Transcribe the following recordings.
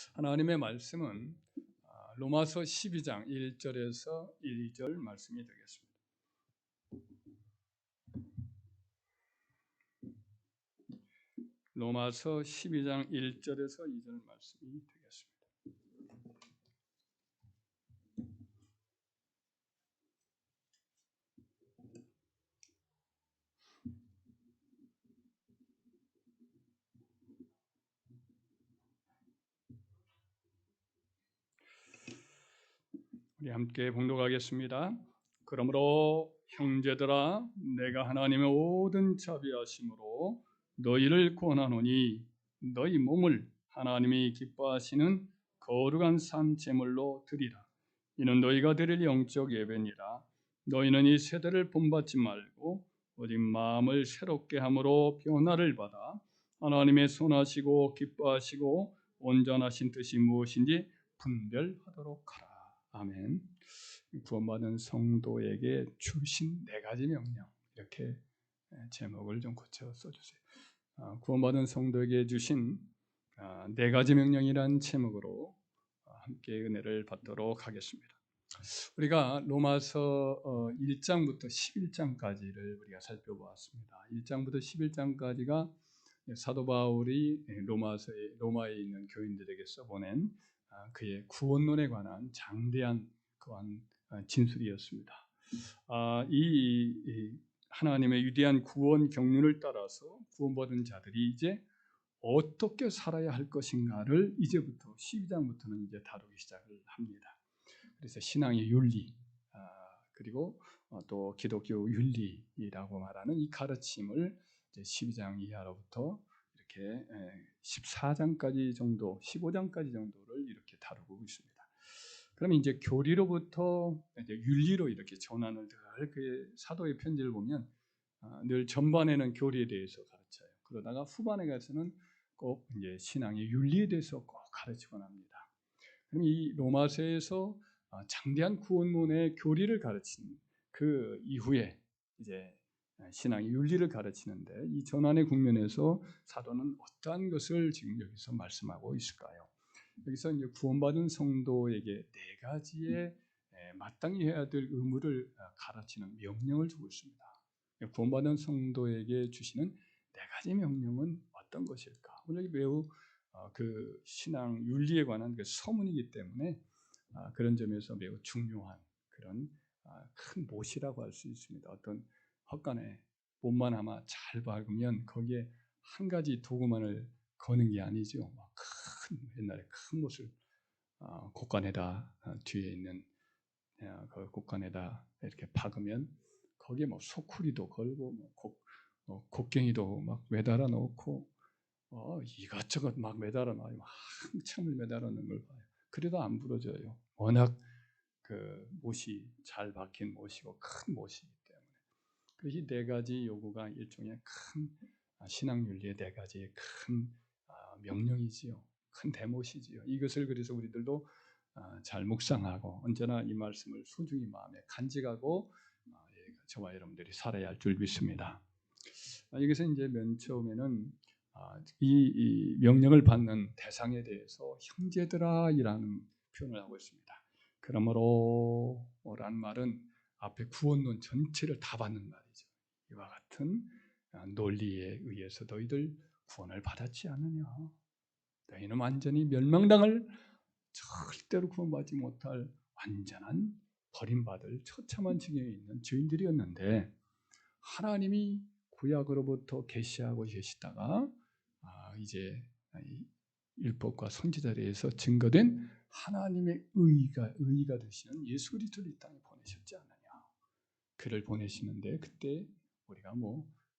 하나님의 말씀은 로마서 12장 1절에서 2절 말씀이 되겠습니다. 로마서 12장 1절에서 2절 말씀이 되겠습니다. 우리 함께 봉독하겠습니다. 그러므로 형제들아, 내가 하나님의 모든 자비하심으로 너희를 권하노니 너희 몸을 하나님이 기뻐하시는 거룩한 산 제물로 드리라. 이는 너희가 드릴 영적 예배니라. 너희는 이 세대를 본받지 말고 오직 마음을 새롭게 함으로 변화를 받아 하나님의 선하시고 기뻐하시고 온전하신 뜻이 무엇인지 분별하도록 하라. 아멘. 구원받은 성도에게 주신 4가지 명령, 이렇게 제목을 좀 고쳐 써주세요. 구원받은 성도에게 주신 4가지 명령이란 제목으로 함께 은혜를 받도록 하겠습니다. 우리가 로마서 1장부터 11장까지를 우리가 살펴보았습니다. 1장부터 11장까지가 사도 바울이 로마에 있는 교인들에게 써보낸 그의 구원론에 관한 장대한 그한 진술이었습니다. 이 하나님의 위대한 구원 경륜을 따라서 구원받은 자들이 이제 어떻게 살아야 할 것인가를 이제부터 12장부터는 이제 다루기 시작을 합니다. 그래서 신앙의 윤리, 그리고 또 기독교 윤리라고 말하는 이 가르침을 이제 12장 이하로부터 이렇게 14장까지 정도, 15장까지 정도를 이렇게 다루고 있습니다. 그러면 이제 교리로부터 이제 윤리로 이렇게 전환을 늘 그 사도의 편지를 보면 늘 전반에는 교리에 대해서 가르쳐요. 그러다가 후반에 가서는 꼭 이제 신앙의 윤리에 대해서 꼭 가르치곤 합니다. 그럼 이 로마서에서 장대한 구원론의 교리를 가르친 그 이후에 이제 신앙의 윤리를 가르치는데 이 전환의 국면에서 사도는 어떠한 것을 지금 여기서 말씀하고 있을까요? 여기서 이제 구원받은 성도에게 4가지의 마땅히 해야 될 의무를 가르치는 명령을 주고 있습니다. 구원받은 성도에게 주시는 4가지 명령은 어떤 것일까? 오늘 매우 그 신앙 윤리에 관한 그 서문이기 때문에 그런 점에서 매우 중요한 그런 큰 못이라고 할 수 있습니다. 어떤 헛간에 못만 아마 잘 박으면 거기에 한 가지 도구만을 거는 게 아니죠. 옛날에 큰 못을 곡간에다 뒤에 있는 그 곡간에다 이렇게 박으면 거기에 뭐 소쿠리도 걸고 곡괭이도 막 매달아 놓고 이것저것 막 매달아 놔요. 한참을 매달아 놓은 걸 봐요. 그래도 안 부러져요. 워낙 그 못이 잘 박힌 못이고 큰 못이기 때문에. 이 4가지 요구가 일종의 큰 신앙 윤리의 4가지의 큰 명령이지요. 큰 대못이지요. 이것을 그래서 우리들도 잘 묵상하고 언제나 이 말씀을 소중히 마음에 간직하고 저와 여러분들이 살아야 할 줄 믿습니다. 여기서 이제 맨 처음에는 이 명령을 받는 대상에 대해서 형제들아이라는 표현을 하고 있습니다. 그러므로 란 말은 앞에 구원론 전체를 다 받는 말이죠. 이와 같은 논리에 의해서 너희들 구원을 받았지 않느냐? 너희는 완전히 멸망당할 절대로 구원받지 못할 완전한 버림받을 처참한 징역에 있는 죄인들이었는데 하나님이 구약으로부터 계시하고 계시다가 이제 율법과 선지자에 의해서 증거된 하나님의 의가 되시는 예수 그리스도를 이 땅에 보내셨지 않느냐. 그를 보내시는데 그때 우리가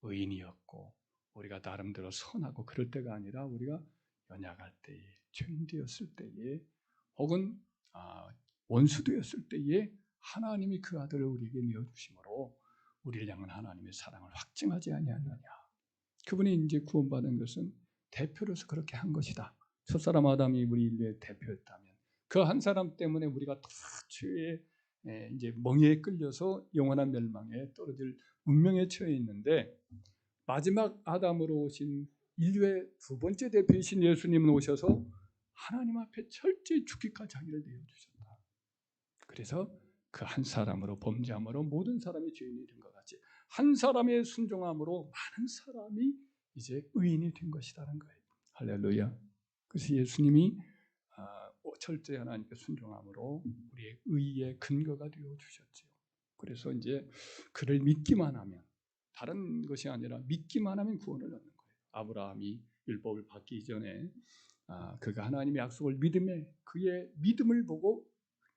의인이었고 우리가 나름대로 선하고 그럴 때가 아니라 우리가 연약할 때에 죄인 되었을 때에 혹은 원수 되었을 때에 하나님이 그 아들을 우리에게 내어주심으로 우리를 향한 하나님의 사랑을 확증하지 아니하느냐. 그분이 이제 구원받은 것은 대표로서 그렇게 한 것이다. 첫사람 아담이 우리 인류의 대표였다면 그 한 사람 때문에 우리가 다 죄의 이제 멍에에 끌려서 영원한 멸망에 떨어질 운명에 처해 있는데 마지막 아담으로 오신 인류의 2번째 대표이신 예수님은 오셔서 하나님 앞에 철저히 죽기까지 자기를 내어주셨다. 그래서 그 한 사람으로 범죄함으로 모든 사람이 죄인이 된 것 같이 한 사람의 순종함으로 많은 사람이 이제 의인이 된 것이라는 거예요. 할렐루야. 그래서 예수님이 철저히 하나님께 순종함으로 우리의 의의 근거가 되어 주셨지요. 그래서 이제 그를 믿기만 하면 다른 것이 아니라 믿기만 하면 구원을 얻는 거예요. 아브라함이 율법을 받기 전에 그가 하나님의 약속을 믿음에 그의 믿음을 보고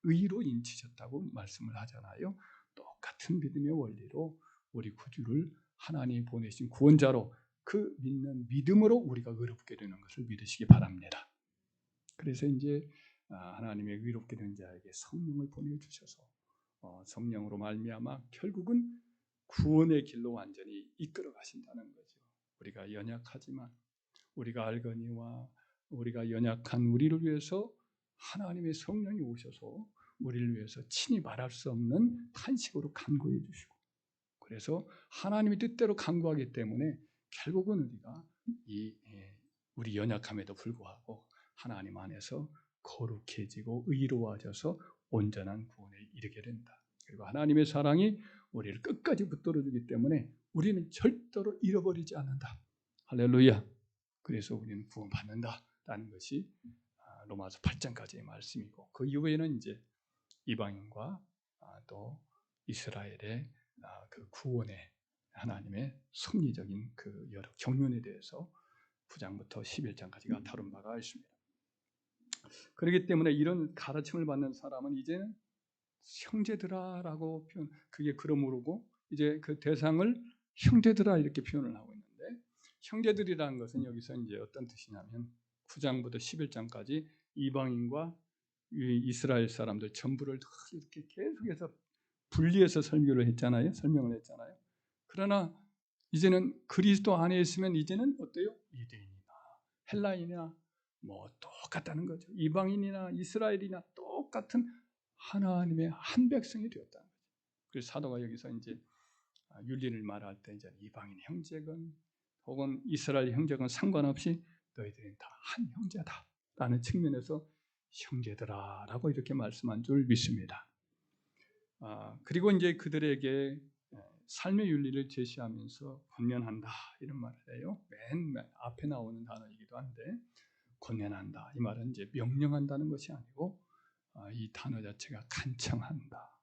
의로 인치셨다고 말씀을 하잖아요. 똑같은 믿음의 원리로 우리 구주를 하나님이 보내신 구원자로 그 믿는 믿음으로 우리가 의롭게 되는 것을 믿으시기 바랍니다. 그래서 이제 하나님의 의롭게 된 자에게 성령을 보내주셔서 성령으로 말미암아 결국은 구원의 길로 완전히 이끌어 가신다는 거죠. 우리가 연약하지만 우리가 알거니와 우리가 연약한 우리를 위해서 하나님의 성령이 오셔서 우리를 위해서 친히 말할 수 없는 탄식으로 간구해 주시고 그래서 하나님의 뜻대로 간구하기 때문에 결국은 우리가 우리 연약함에도 불구하고 하나님 안에서 거룩해지고 의로워져서 온전한 구원에 이르게 된다. 그리고 하나님의 사랑이 우리를 끝까지 붙들어주기 때문에 우리는 절대로 잃어버리지 않는다. 할렐루야. 그래서 우리는 구원받는다라는 것이 로마서 8장까지의 말씀이고 그 이후에는 이제 이방인과 또 이스라엘의 그 구원의 하나님의 섭리적인 그 여러 경륜에 대해서 9장부터 11장까지가 다룬 바가 있습니다. 그렇기 때문에 이런 가르침을 받는 사람은 이제는 형제들아라고 표현, 그게 그러므로고 이제 그 대상을 형제들아 이렇게 표현을 하고 있는데 형제들이라는 것은 여기서 이제 어떤 뜻이냐면 9장부터 11장까지 이방인과 이스라엘 사람들 전부를 이렇게 계속해서 분리해서 설명을 했잖아요. 그러나 이제는 그리스도 안에 있으면 이제는 어때요? 유대인이나 헬라인이나 뭐 똑같다는 거죠. 이방인이나 이스라엘이나 똑같은 하나님의 한 백성이 되었다는 거죠. 그래서 사도가 여기서 이제 윤리를 말할 때 이제 이방인 형제건 혹은 이스라엘 형제건 상관없이 너희들은 다 한 형제다라는 측면에서 형제들아라고 이렇게 말씀한 줄 믿습니다. 그리고 이제 그들에게 삶의 윤리를 제시하면서 권면한다 이런 말을 해요. 맨 앞에 나오는 단어이기도 한데 권면한다 이 말은 이제 명령한다는 것이 아니고 이 단어 자체가 간청한다,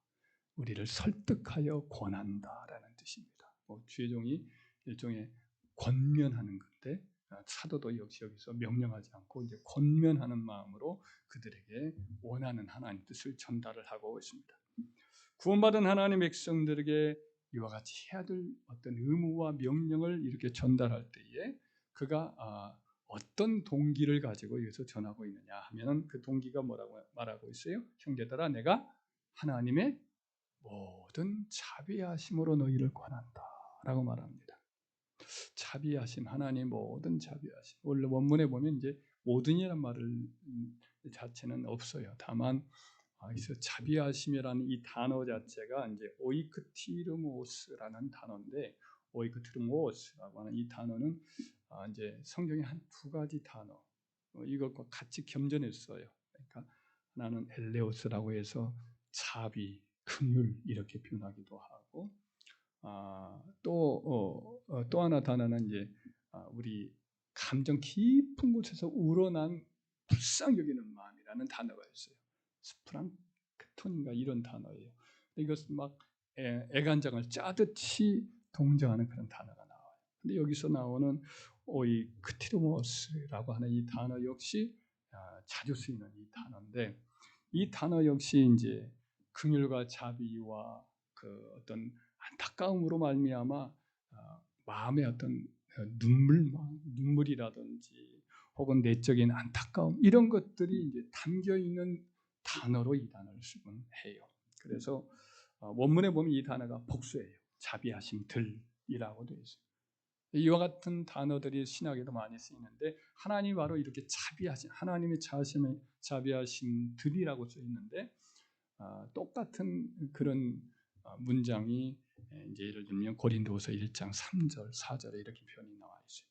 우리를 설득하여 권한다라는 뜻입니다. 주의 종이 일종의 권면하는 건데 사도도 역시 여기서 명령하지 않고 이제 권면하는 마음으로 그들에게 원하는 하나님 뜻을 전달을 하고 있습니다. 구원받은 하나님의 백성들에게 이와 같이 해야 될 어떤 의무와 명령을 이렇게 전달할 때에 그가 어떤 동기를 가지고 여기서 전하고 있느냐 하면 그 동기가 뭐라고 말하고 있어요? 형제들아 내가 하나님의 모든 자비하심으로 너희를 권한다 라고 말합니다. 자비하심, 하나님 모든 자비하심. 원래 원문에 보면 이제 모든이란 말을 자체는 없어요. 다만 그래서 자비하심이라는 이 단어 자체가 이제 오이크티르모스라는 단어인데 오이크티르모스라고 하는 이 단어는 이제 성경에 한 두 가지 단어 이것과 같이 겸전했어요. 그러니까 하나는 엘레오스라고 해서 자비, 긍휼 이렇게 표현하기도 하고 또 하나 단어는 이제 우리 감정 깊은 곳에서 우러난 불쌍히 여기는 마음이라는 단어가 있어요. 스프랑크톤인가 이런 단어예요. 이것은 막 애간장을 짜듯이 동정하는 그런 단어가 나와요. 근데 여기서 나오는 이 크티르모스라고 하는 이 단어 역시 자주 쓰이는 이 단어인데 이 단어 역시 이제 긍휼과 자비와 그 어떤 안타까움으로 말미암아 마음의 어떤 눈물이라든지 혹은 내적인 안타까움 이런 것들이 이제 담겨 있는 단어로 이 단어를 쓰곤 해요. 그래서 원문에 보면 이 단어가 복수예요. 자비하심들이라고 되어 있어요. 이와 같은 단어들이 신약에도 많이 쓰이는데 하나님이 바로 이렇게 자비하심, 하나님의 자비하심들이라고 써 있는데 똑같은 그런 문장이 이제 예를 들면 고린도후서 1장 3절, 4절에 이렇게 표현이 나와 있어요.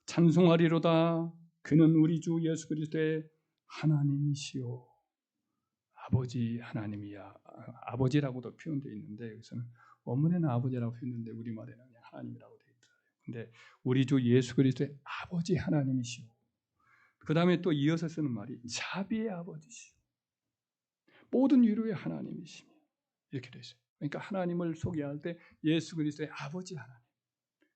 찬송하리로다. 그는 우리 주 예수 그리스도의 하나님이시오. 아버지 하나님이야. 아버지라고도 표현되어 있는데 여기서는 원문에는 아버지라고 표현했는데 우리말에는 그냥 하나님이라고 되어 있더라고요. 근데 우리 주 예수 그리스도의 아버지 하나님이시오. 그 다음에 또 이어서 쓰는 말이 자비의 아버지시오. 모든 위로의 하나님이시며 이렇게 되어 있어요. 그러니까 하나님을 소개할 때 예수 그리스도의 아버지 하나님.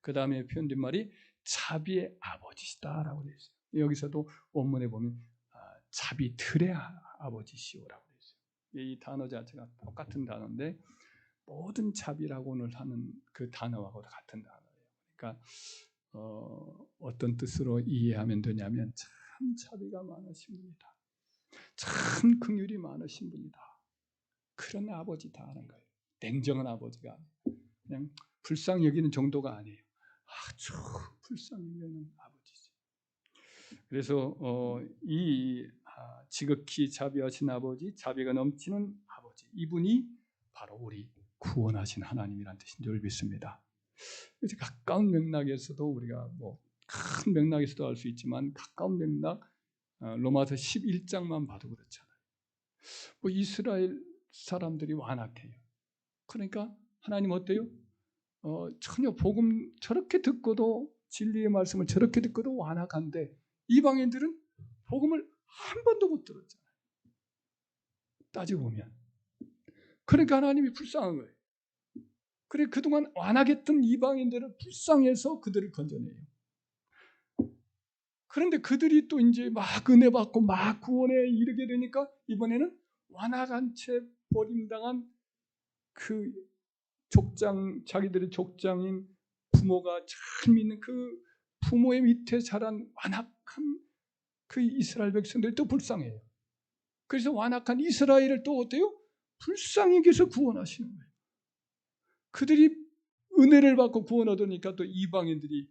그 다음에 표현된 말이 자비의 아버지시다라고 되어 있어요. 여기서도 원문에 보면 자비들의 아버지시오라고 되어 있어요. 이 단어 자체가 똑같은 단어인데 모든 자비라고 오늘 하는 그 단어하고 같은 단어예요. 그러니까 어떤 뜻으로 이해하면 되냐면 참 자비가 많으신 분이다. 참 긍휼이 많으신 분이다. 그런 아버지다 하는 거예요. 냉정한 아버지가 아니에요. 그냥 불쌍히 여기는 정도가 아니에요. 아주 불쌍히 여기는 아버지지. 그래서 지극히 자비하신 아버지, 자비가 넘치는 아버지, 이분이 바로 우리 구원하신 하나님이라는 뜻인 줄 믿습니다. 그래서 가까운 맥락에서도 우리가 큰 맥락에서도 알 수 있지만 가까운 맥락 로마서 11장만 봐도 그렇잖아요. 이스라엘 사람들이 완악해요. 그러니까 하나님 어때요? 전혀 복음 저렇게 듣고도 진리의 말씀을 저렇게 듣고도 완악한데 이방인들은 복음을 한 번도 못 들었잖아요. 따지고 보면. 그러니까 하나님이 불쌍한 거예요. 그래 그동안 완악했던 이방인들을 불쌍해서 그들을 건져내요. 그런데 그들이 또 이제 막 은혜 받고 막 구원에 이르게 되니까 이번에는 완악한 채 버림당한 그 자기들의 족장인 부모가 잘 믿는 그 부모의 밑에 자란 완악한 그 이스라엘 백성들이 또 불쌍해요. 그래서 완악한 이스라엘을 또 어때요? 불쌍히 여기서 구원하시는 거예요. 그들이 은혜를 받고 구원 얻으니까 또 이방인들이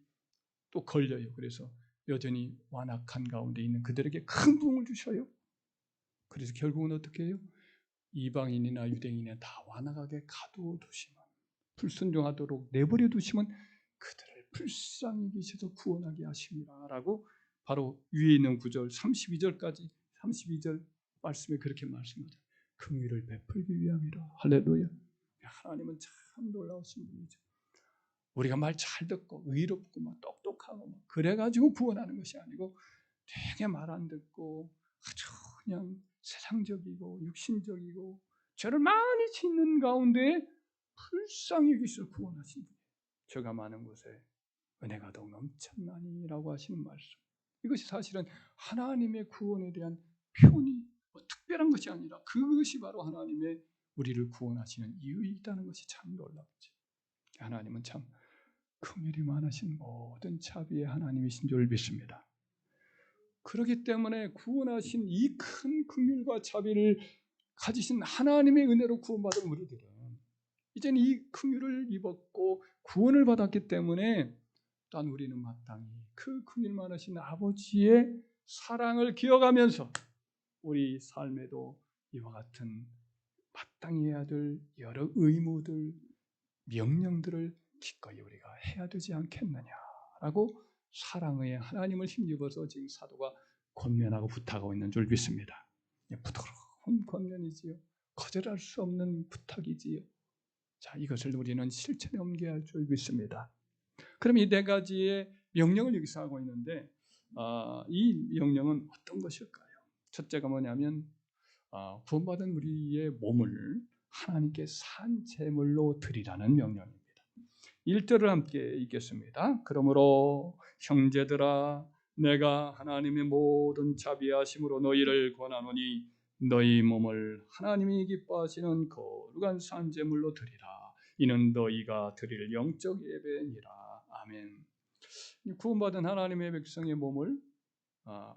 또 걸려요. 그래서 여전히 완악한 가운데 있는 그들에게 큰 부흥을 주셔요. 그래서 결국은 어떻게 해요? 이방인이나 유대인이나 다 완악하게 가두어두시면 불순종하도록 내버려 두시면 그들을 불쌍히 여기셔서 구원하게 하십니다. 라고 바로 위에 있는 구절 32절까지 32절 말씀에 그렇게 말씀하죠. 긍휼을 베풀기 위함이라. 할렐루야. 하나님은 참 놀라우신 분이죠. 우리가 말 잘 듣고 의롭고 막 똑똑하고 막 그래가지고 구원하는 것이 아니고 되게 말 안 듣고 아주 그냥 세상적이고 육신적이고 죄를 많이 짓는 가운데 불쌍히 여기서 구원하신 분이에요. 죄가 많은 곳에 은혜가 더욱 넘쳤나니라고 하시는 말씀. 이것이 사실은 하나님의 구원에 대한 표현이 특별한 것이 아니라 그것이 바로 하나님의 우리를 구원하시는 이유이다는 것이 참 놀랍죠. 하나님은 참 긍휼이 많으신 모든 자비의 하나님이신 줄 믿습니다. 그렇기 때문에 구원하신 이 큰 긍휼과 자비를 가지신 하나님의 은혜로 구원받은 우리들은 이제는 이 긍휼을 입었고 구원을 받았기 때문에 또한 우리는 마땅히 그 긍휼 많으신 아버지의 사랑을 기억하면서 우리 삶에도 이와 같은 마땅히 해야 될 여러 의무들, 명령들을 기꺼이 우리가 해야 되지 않겠느냐라고 사랑의 하나님을 힘입어서 지금 사도가 권면하고 부탁하고 있는 줄 믿습니다. 부드러운 권면이지요. 거절할 수 없는 부탁이지요. 자, 이것을 우리는 실천에 옮겨야 할 줄 믿습니다. 그럼 이 네 가지의 명령을 여기서 하고 있는데 이 명령은 어떤 것일까요? 첫째가 뭐냐면 구원받은 우리의 몸을 하나님께 산 제물로 드리라는 명령입니다. 1절을 함께 읽겠습니다. 그러므로 형제들아 내가 하나님의 모든 자비하심으로 너희를 권하노니 너희 몸을 하나님이 기뻐하시는 거룩한 산 제물로 드리라. 이는 너희가 드릴 영적 예배니라. 아멘. 구원받은 하나님의 백성의 몸을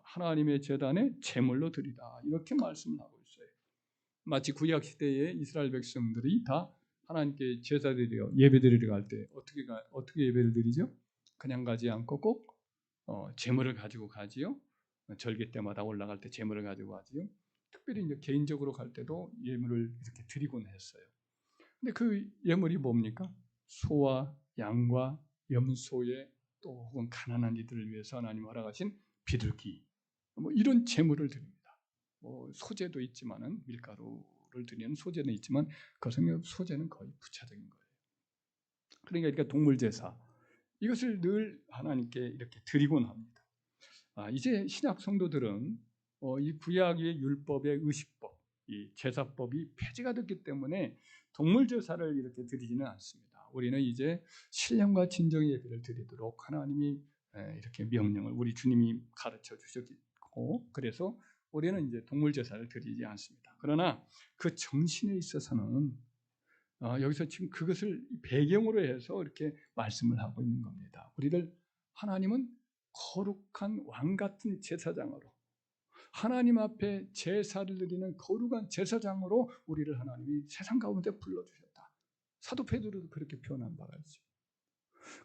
하나님의 제단에 제물로 드리라. 이렇게 말씀을 하고 있어요. 마치 구약 시대의 이스라엘 백성들이 다 하나님께 제사 드리러 예배 드리러 갈 때 어떻게 예배를 드리죠? 그냥 가지 않고 꼭 제물을 가지고 가지요. 절기 때마다 올라갈 때 제물을 가지고 가지요. 특별히 이제 개인적으로 갈 때도 예물을 이렇게 드리곤 했어요. 근데 그 예물이 뭡니까? 소와 양과 염소의 또 혹은 가난한 이들을 위해서 하나님 허락하신 비둘기 이런 제물을 드립니다. 소재도 있지만은 밀가루를 드리는 소재는 있지만 그것은 소재는 거의 부차적인 거예요. 그러니까 동물 제사 이것을 늘 하나님께 이렇게 드리곤 합니다. 이제 신약 성도들은 이 구약의 율법의 의식법, 이 제사법이 폐지가 됐기 때문에 동물 제사를 이렇게 드리지는 않습니다. 우리는 이제 신령과 진정의 예배를 드리도록 하나님이 이렇게 명령을 우리 주님이 가르쳐 주셨고, 그래서 우리는 이제 동물 제사를 드리지 않습니다. 그러나 그 정신에 있어서는 여기서 지금 그것을 배경으로 해서 이렇게 말씀을 하고 있는 겁니다. 우리를 하나님은 거룩한 왕 같은 제사장으로, 하나님 앞에 제사를 드리는 거룩한 제사장으로 우리를 하나님이 세상 가운데 불러주셨다. 사도 베드로도 그렇게 표현한 바가 있죠.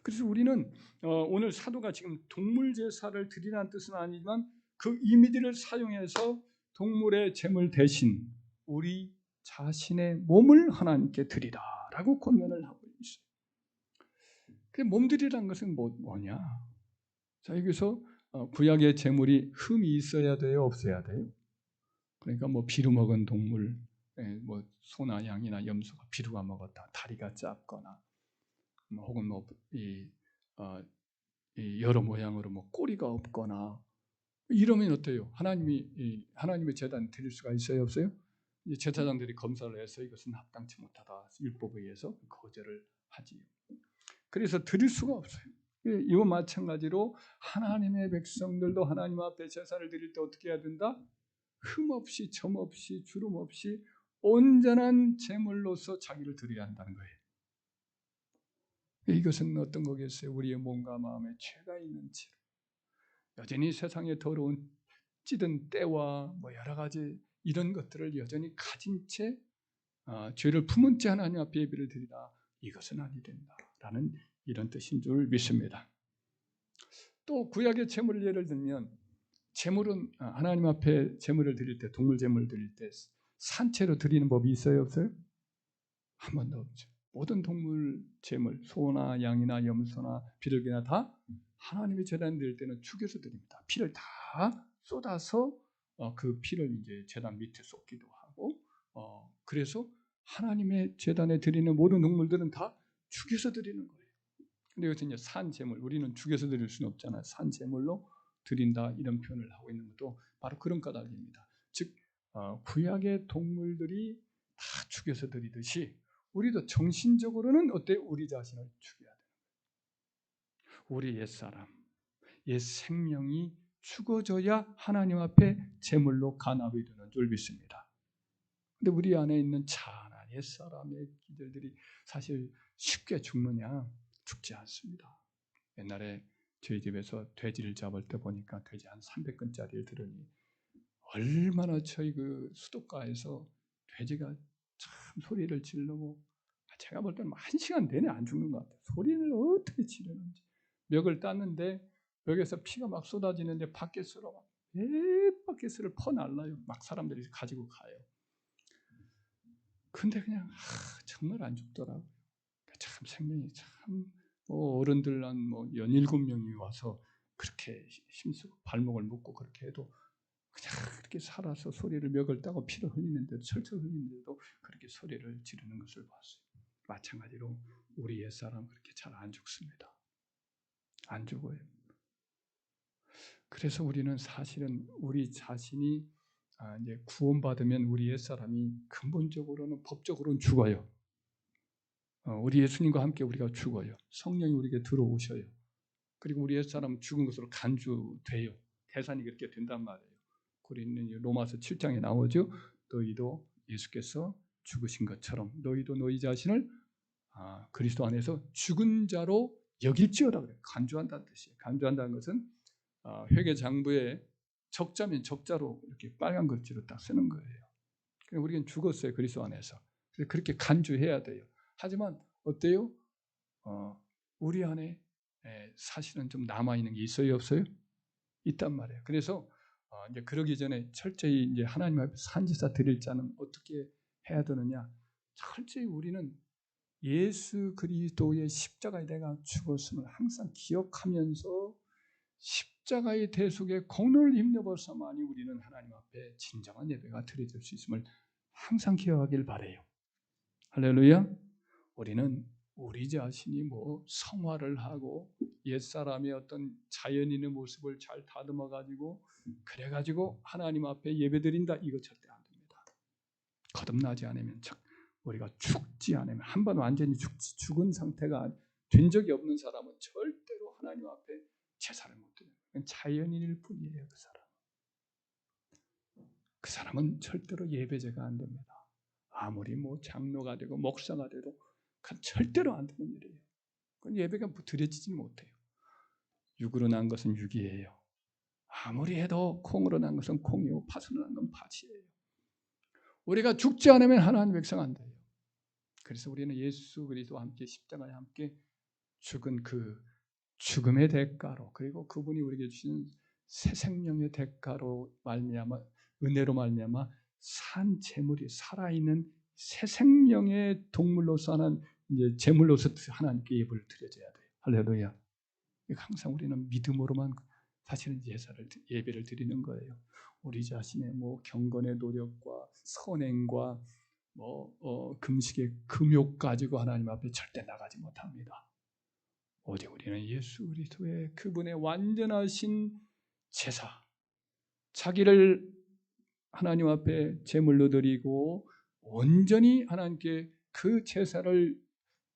그래서 우리는 오늘 사도가 지금 동물 제사를 드리라는 뜻은 아니지만 그 이미지를 사용해서 동물의 제물 대신 우리 자신의 몸을 하나님께 드리라라고 권면을 하고 있어요. 그 몸드리라는 것은 뭐냐? 자, 여기서 구약의 제물이 흠이 있어야 돼요, 없어야 돼요? 그러니까 비루 먹은 동물, 소나 양이나 염소가 비루가 먹었다, 다리가 짧거나, 혹은 여러 모양으로 꼬리가 없거나 이러면 어때요? 하나님의 제단 드릴 수가 있어요, 없어요? 제사장들이 검사를 해서 이것은 합당치 못하다, 율법에 의해서 거절을 하지요. 그래서 드릴 수가 없어요. 이와 마찬가지로 하나님의 백성들도 하나님 앞에 제사를 드릴 때 어떻게 해야 된다? 흠 없이 점 없이 주름 없이 온전한 제물로서 자기를 드려야 한다는 거예요. 이것은 어떤 거겠어요? 우리의 몸과 마음에 죄가 있는 채로 여전히 세상에 더러운 찌든 때와 여러 가지 이런 것들을 여전히 가진 채 죄를 품은 채 하나님 앞에 예배를 드리다, 이것은 아니 된다라는 이런 뜻인 줄 믿습니다. 또 구약의 제물 예를 들면 제물은 하나님 앞에 제물을 드릴 때, 동물 제물을 드릴 때 산채로 드리는 법이 있어요, 없어요? 한 번도 없죠. 모든 동물 제물, 소나 양이나 염소나 비둘기나 다 하나님의 제단 드릴 때는 죽여서 드립니다. 피를 다 쏟아서 그 피를 이제 제단 밑에 쏟기도 하고, 그래서 하나님의 제단에 드리는 모든 동물들은 다 죽여서 드리는 거예요. 근데 이것은 이제 산 제물, 우리는 죽여서 드릴 수는 없잖아요. 산 제물로 드린다, 이런 표현을 하고 있는 것도 바로 그런 까닭입니다. 즉 구약의 동물들이 다 죽여서 드리듯이 우리도 정신적으로는 어때요? 우리 자신을 죽여야 돼요. 우리 옛사람, 옛 생명이 죽어져야 하나님 앞에 제물로 간합이 되는 줄 믿습니다. 근데 우리 안에 있는 잔한 옛사람의 기들이 사실 쉽게 죽느냐? 죽지 않습니다. 옛날에 저희 집에서 돼지를 잡을 때 보니까 돼지 한 300근짜리를 들으니 얼마나 저희 그 수도가에서 돼지가 참 소리를 지르고, 제가 볼 때는 1시간 내내 안 죽는 것 같아요. 소리를 어떻게 지르는지. 멱을 땄는데 멱에서 피가 막 쏟아지는데 밖에서로 막 밖에서를 퍼날라요. 막 사람들이 가지고 가요. 근데 그냥 정말 안 죽더라고요. 참 생명이 참 어른들 한 연일곱 명이 와서 그렇게 힘쓰고 발목을 묶고 그렇게 해도 그냥 그렇게 살아서 소리를 멱을 따고 피를 흘리는데도, 철철 흘리는데도 그렇게 소리를 지르는 것을 봤어요. 마찬가지로 우리 옛사람 그렇게 잘 안 죽습니다. 안 죽어요. 그래서 우리는 사실은 우리 자신이 이제 구원받으면 우리 옛사람이 근본적으로는 법적으로는 죽어요. 우리 예수님과 함께 우리가 죽어요. 성령이 우리에게 들어오셔요. 그리고 우리 옛사람 죽은 것으로 간주돼요. 계산이 그렇게 된단 말이에요. 우리는 로마서 7장에 나오죠. 너희도 예수께서 죽으신 것처럼 너희도 너희 자신을 그리스도 안에서 죽은 자로 여길지어다 그래요. 간주한다는 뜻이에요. 간주한다는 것은 회계장부에 적자면 적자로 이렇게 빨간 글씨로 딱 쓰는 거예요. 우리는 죽었어요. 그리스도 안에서. 그렇게 간주해야 돼요. 하지만 어때요? 우리 안에 사실은 좀 남아있는 게 있어요, 없어요? 있단 말이에요. 그래서 이제 그러기 전에 철저히 이제 하나님 앞에 산제사 드릴 자는 어떻게 해야 되느냐? 철저히 우리는 예수 그리스도의 십자가에 내가 죽었음을 항상 기억하면서 십자가의 대속에 공로를 힘입어서만이 우리는 하나님 앞에 진정한 예배가 드려질 수 있음을 항상 기억하길 바라요. 할렐루야. 우리는 우리 자신이 뭐 성화를 하고 옛사람의 어떤 자연인의 모습을 잘 다듬어 가지고 그래 가지고 하나님 앞에 예배드린다, 이거 절대 안 됩니다. 거듭나지 않으면, 우리가 죽지 않으면, 한 번 완전히 죽은 상태가 된 적이 없는 사람은 절대로 하나님 앞에 제사를 못 드려요. 자연인일 뿐이에요. 그 사람은 절대로 예배제가 안 됩니다. 아무리 뭐 장로가 되고 목사가 돼도 그건 절대로 안 되는 일이에요. 그건 예배가 드려지지 못해요. 육으로 난 것은 육이에요. 아무리 해도 콩으로 난 것은 콩이고 팥으로 난 건 팥이에요. 우리가 죽지 않으면 하나님 백성 안 돼요. 그래서 우리는 예수 그리스도와 함께 십자가에 함께 죽은 그 죽음의 대가로, 그리고 그분이 우리에게 주신 새 생명의 대가로 말미암아, 은혜로 말미암아 산 제물이, 살아있는 새 생명의 동물로서 하는 이제 제물로서 하나님께 예배를 드려져야 돼요. 할렐루야. 항상 우리는 믿음으로만 사실은 예배를 드리는 거예요. 우리 자신의 뭐 경건의 노력과 선행과 금식의 금욕 가지고 하나님 앞에 절대 나가지 못합니다. 오직 우리는 예수 그리스도의 그분의 완전하신 제사, 자기를 하나님 앞에 제물로 드리고 온전히 하나님께 그 제사를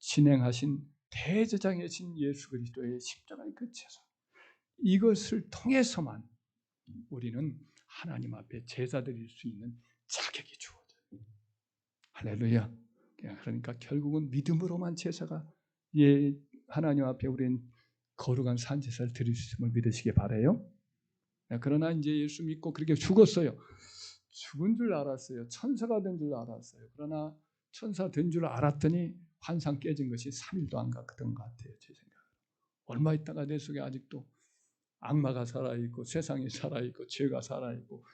진행하신 대제장이신 예수 그리스도의 십자가의 그 제사, 이것을 통해서만 우리는 하나님 앞에 제사 드릴 수 있는 자격이 주어져요. 할렐루야. 그러니까 결국은 믿음으로만 제사가, 하나님 앞에 우리는 거룩한 산제사를 드릴 수 있음을 믿으시기 바라요. 그러나 이제 예수 믿고 그렇게 죽었어요. 죽은 줄 알았어요. 천사가 된 줄 알았어요. 그러나 천사 된 줄 알았더니 환상 깨진 것이 3일도 안 갔던 것 같아요. 제 생각으로. 얼마 있다가 내 속에 아직도 악마가 살아있고, 세상이 살아있고, 죄가 살아있고,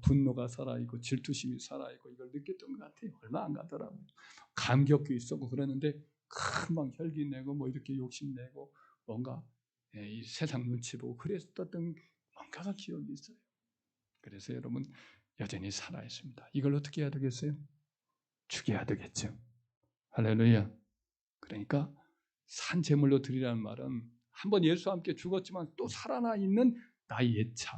분노가 살아있고, 질투심이 살아있고, 이걸 느꼈던 것 같아요. 얼마 안 가더라고요. 감격도 있었고 그러는데 금방 혈기 내고 뭐 이렇게 욕심내고 뭔가 이 세상 눈치 보고 그랬었던 뭔가가 기억이 있어요. 그래서 여러분 여전히 살아있습니다. 이걸 어떻게 해야 되겠어요? 죽여야 되겠죠. 할렐루야. 그러니까 산제물로 드리라는 말은 한번 예수와 함께 죽었지만 또 살아나 있는 나의 옛 차,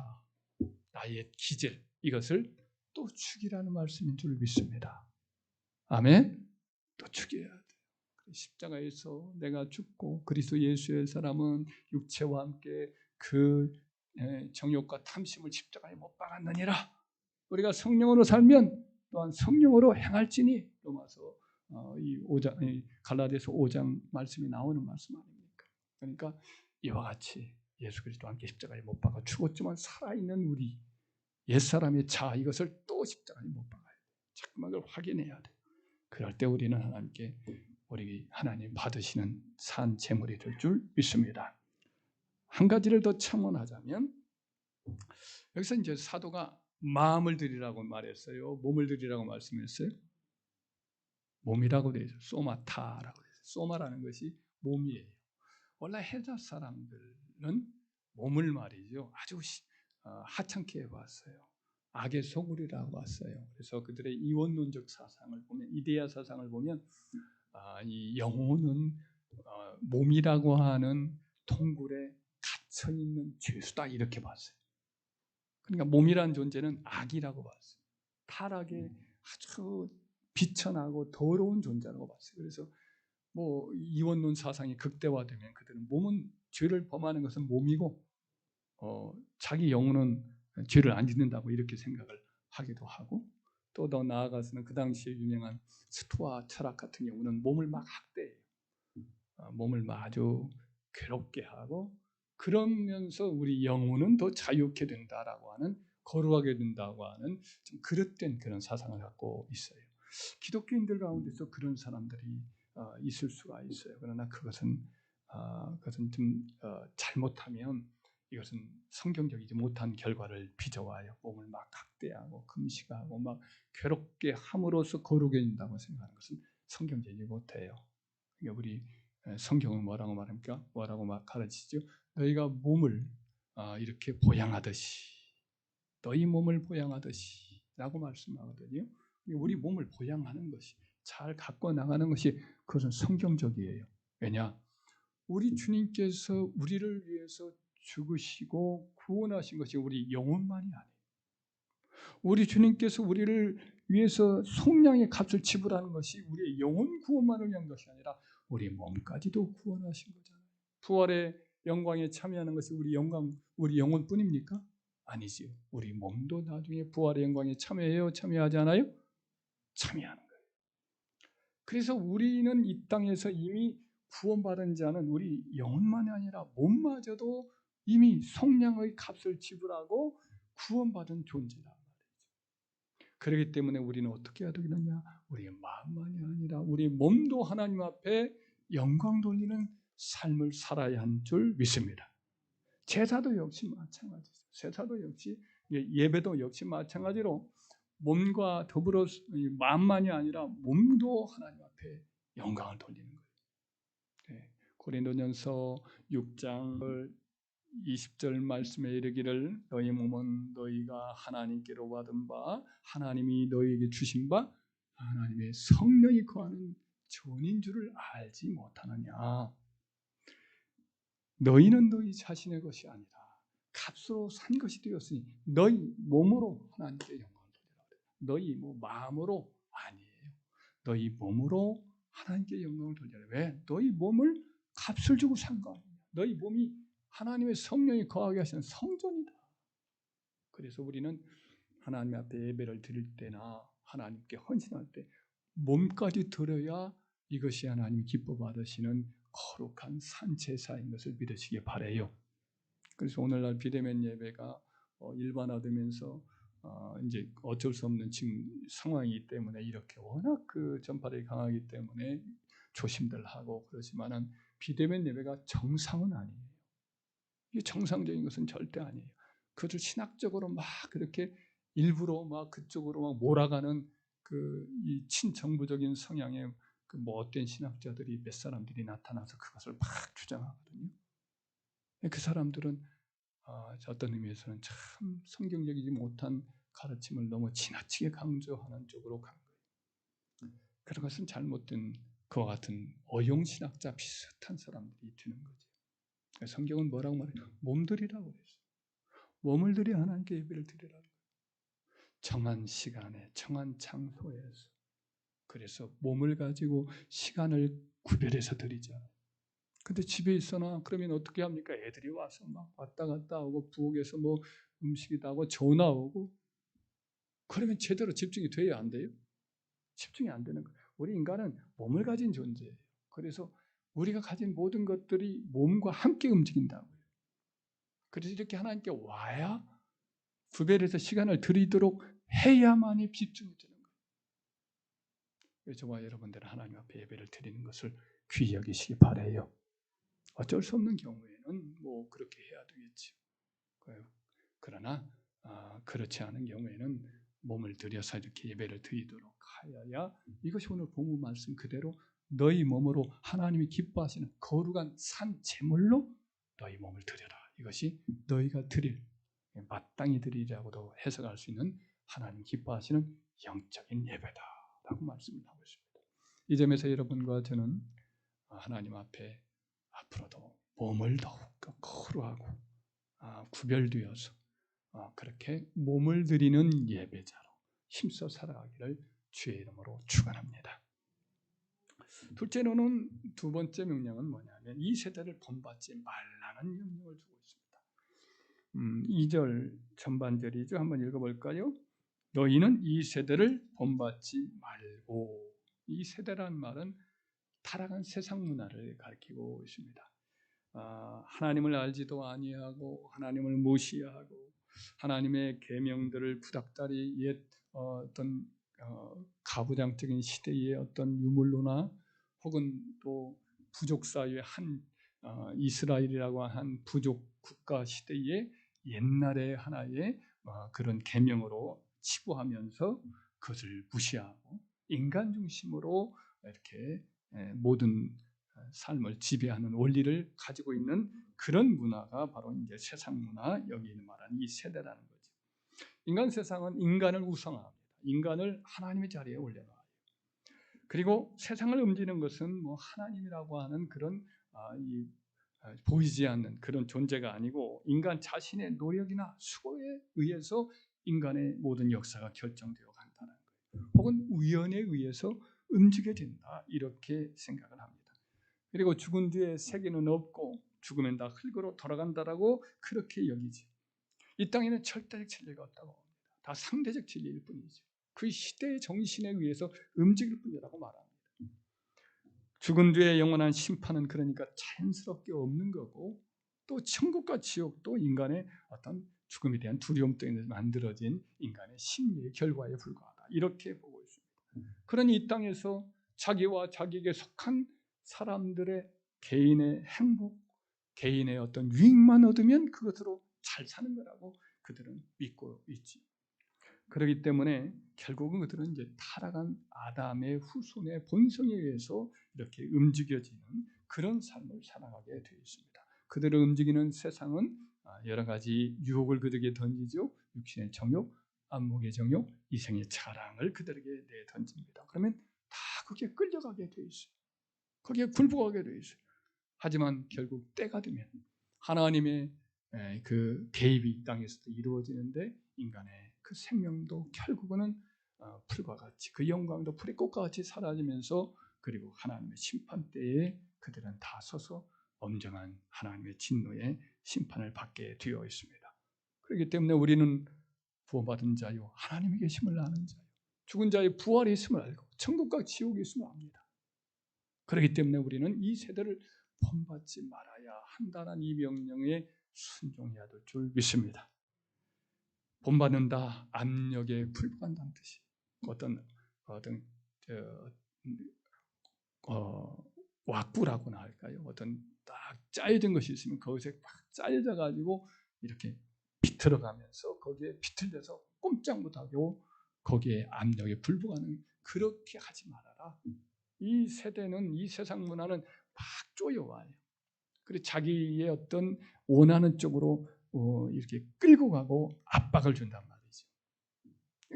나의 옛 기질, 이것을 또 죽이라는 말씀인 줄 믿습니다. 아멘. 또 죽여야 돼. 십자가에서 내가 죽고 그리스도 예수의 사람은 육체와 함께 그 정욕과 탐심을 십자가에 못 박았느니라. 우리가 성령으로 살면 또한 성령으로 행할지니, 로마서 이 5장, 갈라디아서 5장 말씀이 나오는 말씀 아닙니까? 그러니까 이와 같이 예수 그리스도와 함께 십자가에 못 박아 죽었지만 살아있는 우리 옛사람의 자, 이것을 또 십자가에 못 박아야 돼. 자꾸만 그걸 확인해야 돼. 그럴 때 우리는 하나님께, 우리 하나님 받으시는 산 제물이 될 줄 믿습니다. 한 가지를 더 첨언하자면, 여기서 이제 사도가 마음을 드리라고 말했어요. 몸을 드리라고 말씀했어요. 몸이라고 되어 있어요. 소마타라고 되어 있어요. 소마라는 것이 몸이에요. 원래 헬라 사람들은 몸을 말이죠, 아주 하찮게 봤어요. 악의 소굴이라고 봤어요. 그래서 그들의 이원론적 사상을 보면, 이데아 사상을 보면 이 영혼은 몸이라고 하는 동굴에 갇혀 있는 죄수다, 이렇게 봤어요. 그러니까 몸이라는 존재는 악이라고 봤어요. 타락의 아주 비천하고 더러운 존재라고 봤어요. 그래서 뭐 이원론 사상이 극대화되면 그들은 몸은, 죄를 범하는 것은 몸이고 자기 영혼은 죄를 안 짓는다고 이렇게 생각을 하기도 하고, 또 더 나아가서는 그 당시에 유명한 스토아 철학 같은 경우는 몸을 막 학대해요. 몸을 막 아주 괴롭게 하고, 그러면서 우리 영혼은 더 자유케 된다라고 하는, 거룩하게 된다고 하는 좀 그릇된 그런 사상을 갖고 있어요. 기독교인들 가운데서 그런 사람들이 있을 수가 있어요. 그러나 그것은 좀 잘못하면 이것은 성경적이지 못한 결과를 빚어와요. 몸을 막 학대하고 금식하고 막 괴롭게 함으로써 거룩해 진다고 생각하는 것은 성경적이지 못해요. 그러니까 우리 성경은 뭐라고 말합니까? 뭐라고 막 가르치죠? 너희가 몸을 이렇게 보양하듯이 너희 몸을 보양하듯이 라고 말씀하거든요. 우리 몸을 보양하는 것이 잘 갖고 나가는 것이 그것은 성경적이에요. 왜냐? 우리 주님께서 우리를 위해서 죽으시고 구원하신 것이 우리 영혼만이 아니에요. 우리 주님께서 우리를 위해서 속량의 값을 지불하는 것이 우리의 영혼 구원만을 위한 것이 아니라 우리 몸까지도 구원하신 거잖아요. 부활의 영광에 참여하는 것이 우리 영혼뿐입니까? 아니지요. 우리 몸도 나중에 부활의 영광에 참여해요? 참여하지 않아요? 참여하는 거예요. 그래서 우리는 이 땅에서 이미 구원받은 자는 우리 영혼만이 아니라 몸마저도 이미 속량의 값을 지불하고 구원받은 존재다 말이죠. 그렇기 때문에 우리는 어떻게 해야 되느냐? 우리의 마음만이 아니라 우리 몸도 하나님 앞에 영광 돌리는 삶을 살아야 한 줄 믿습니다. 제사도 역시 마찬가지죠. 제사도 역시 예배도 역시 마찬가지로 몸과 더불어 마음만이 아니라 몸도 하나님 앞에 영광을 돌리는 거예요. 네. 고린도전서 6장 20절 말씀에 이르기를 너희 몸은 너희가 하나님께로 받은 바 하나님이 너희에게 주신 바 하나님의 성령이 거하는 전인 줄을 알지 못하느냐. 너희는 너희 자신의 것이 아니라 값으로 산 것이 되었으니 너희 몸으로 하나님께 영광을 돌리라. 너희 마음으로 아니에요. 너희 몸으로 하나님께 영광을 돌리라. 왜? 너희 몸을 값을 주고 산 거 아니냐. 너희 몸이 하나님의 성령이 거하게 하시는 성전이다. 그래서 우리는 하나님 앞에 예배를 드릴 때나 하나님께 헌신할 때 몸까지 드려야 이것이 하나님이 기뻐 받으시는 거룩한 산제사인 것을 믿으시기 바라요. 그래서 오늘날 비대면 예배가 일반화되면서 이제 어쩔 수 없는 지금 상황이기 때문에 이렇게 워낙 그 전파력이 강하기 때문에 조심들 하고 그러지만은 비대면 예배가 정상은 아니에요. 이게 정상적인 것은 절대 아니에요. 그것을 신학적으로 막 그렇게 일부러 막 그쪽으로 막 몰아가는 이 친정부적인 성향의 그 못된 신학자들이 몇 사람들이 나타나서 그것을 막 주장하거든요. 그 사람들은 어떤 의미에서는 참 성경적이지 못한 가르침을 너무 지나치게 강조하는 쪽으로 간 거예요. 그런 것은 잘못된 그와 같은 어용신학자 비슷한 사람들이 되는 거죠. 성경은 뭐라고 말해요? 몸들이라고 그랬어요. 몸을 들여 하나님께 예배를 드리라고. 정한 시간에 정한 장소에서. 그래서 몸을 가지고 시간을 구별해서 드리자. 근데 집에 있어나 그러면 어떻게 합니까? 애들이 와서 막 왔다 갔다 하고 부엌에서 음식이다 하고 전화 오고 그러면 제대로 집중이 돼야 안 돼요? 집중이 안 되는 거예요. 우리 인간은 몸을 가진 존재예요. 그래서 우리가 가진 모든 것들이 몸과 함께 움직인다고요. 그래서 이렇게 하나님께 와야 구별해서 시간을 드리도록 해야만이 집중이 되는 거예요. 그래서 저와 여러분들은 하나님 앞에 예배를 드리는 것을 귀히 여기시기 바라요. 어쩔 수 없는 경우에는 그렇게 해야 되겠죠. 그러나 그렇지 않은 경우에는 몸을 들여서 이렇게 예배를 드리도록 하여야 이것이 오늘 본문 말씀 그대로 너희 몸으로 하나님이 기뻐하시는 거룩한 산 제물로 너희 몸을 드려라. 이것이 너희가 드릴 마땅히 드리라고도 해석할 수 있는 하나님 기뻐하시는 영적인 예배다라고 말씀을 하고 있습니다. 이 점에서 여러분과 저는 하나님 앞에 앞으로도 몸을 더욱더 거룩하고 구별되어서 그렇게 몸을 드리는 예배자로 힘써 살아가기를 주의 이름으로 축원합니다. 둘째로는 두 번째 명령은 뭐냐면 이 세대를 본받지 말라는 명령을 주고 있습니다. 2절 전반절이죠. 한번 읽어볼까요? 너희는 이 세대를 본받지 말고. 이 세대란 말은 타락한 세상 문화를 가리키고 있습니다. 하나님을 알지도 아니하고 하나님을 무시하고 하나님의 계명들을 구닥다리 옛 어떤 가부장적인 시대의 어떤 유물로나 혹은 또 부족 사이의 한 이스라엘이라고 한 부족 국가 시대의 옛날의 하나의 그런 계명으로 치부하면서 그것을 무시하고 인간 중심으로 이렇게 모든 삶을 지배하는 원리를 가지고 있는 그런 문화가 바로 이제 세상 문화, 여기 말하는 이 세대라는 거죠. 인간 세상은 인간을 우상화합니다. 인간을 하나님의 자리에 올려놔요. 그리고 세상을 움직이는 것은 뭐 하나님이라고 하는 그런 보이지 않는 그런 존재가 아니고 인간 자신의 노력이나 수고에 의해서 인간의 모든 역사가 결정되어 간다는 거예요. 혹은 우연에 의해서 움직여진다 이렇게 생각을 합니다. 그리고 죽은 뒤에 세계는 없고 죽으면 다 흙으로 돌아간다라고 그렇게 여기지. 이 땅에는 절대적 진리가 없다고 합니다. 다 상대적 진리일 뿐이죠. 그 시대의 정신에 의해서 움직일 뿐이라고 말합니다. 죽은 뒤에 영원한 심판은 그러니까 자연스럽게 없는 거고 또 천국과 지옥도 인간의 어떤 죽음에 대한 두려움 때문에 만들어진 인간의 심리의 결과에 불과하다. 이렇게 보고 있습니다. 그러니 이 땅에서 자기와 자기에게 속한 사람들의 개인의 행복, 개인의 어떤 유익만 얻으면 그것으로 잘 사는 거라고 그들은 믿고 있지. 그렇기 때문에 결국은 그들은 이제 타락한 아담의 후손의 본성에 의해서 이렇게 움직여지는 그런 삶을 살아가게 되어 있습니다. 그들을 움직이는 세상은 여러 가지 유혹을 그들에게 던지죠. 육신의 정욕, 안목의 정욕, 이생의 자랑을 그들에게 내던집니다. 그러면 다 거기에 끌려가게 되어 있어요. 거기에 굴복하게 되어 있어요. 하지만 결국 때가 되면 하나님의 그 개입이 이 땅에서도 이루어지는데 인간의 그 생명도 결국은 풀과 같이 그 영광도 풀의 꽃과 같이 사라지면서 그리고 하나님의 심판 때에 그들은 다 서서 엄정한 하나님의 진노의 심판을 받게 되어 있습니다. 그렇기 때문에 우리는 구원받은 자요 하나님이 계심을 아는 자요 죽은 자의 부활이 있음을 알고 천국과 지옥이 있음을 압니다. 그렇기 때문에 우리는 이 세대를 본받지 말아야 한다는 이 명령에 순종해야 될 줄 믿습니다. 본받는다, 압력에 불복한다는 뜻이 어떤 왁구라고나 할까요? 어떤 딱 짜여진 것이 있으면 거기서 막 짜여져 가지고 이렇게 비틀어가면서 거기에 비틀려서 꼼짝 못하고 거기에 압력에 불복하는 그렇게 하지 말아라. 이 세대는 이 세상 문화는 막 쪼여와요. 그리고 자기의 어떤 원하는 쪽으로 이렇게 끌고 가고 압박을 준단 말이죠.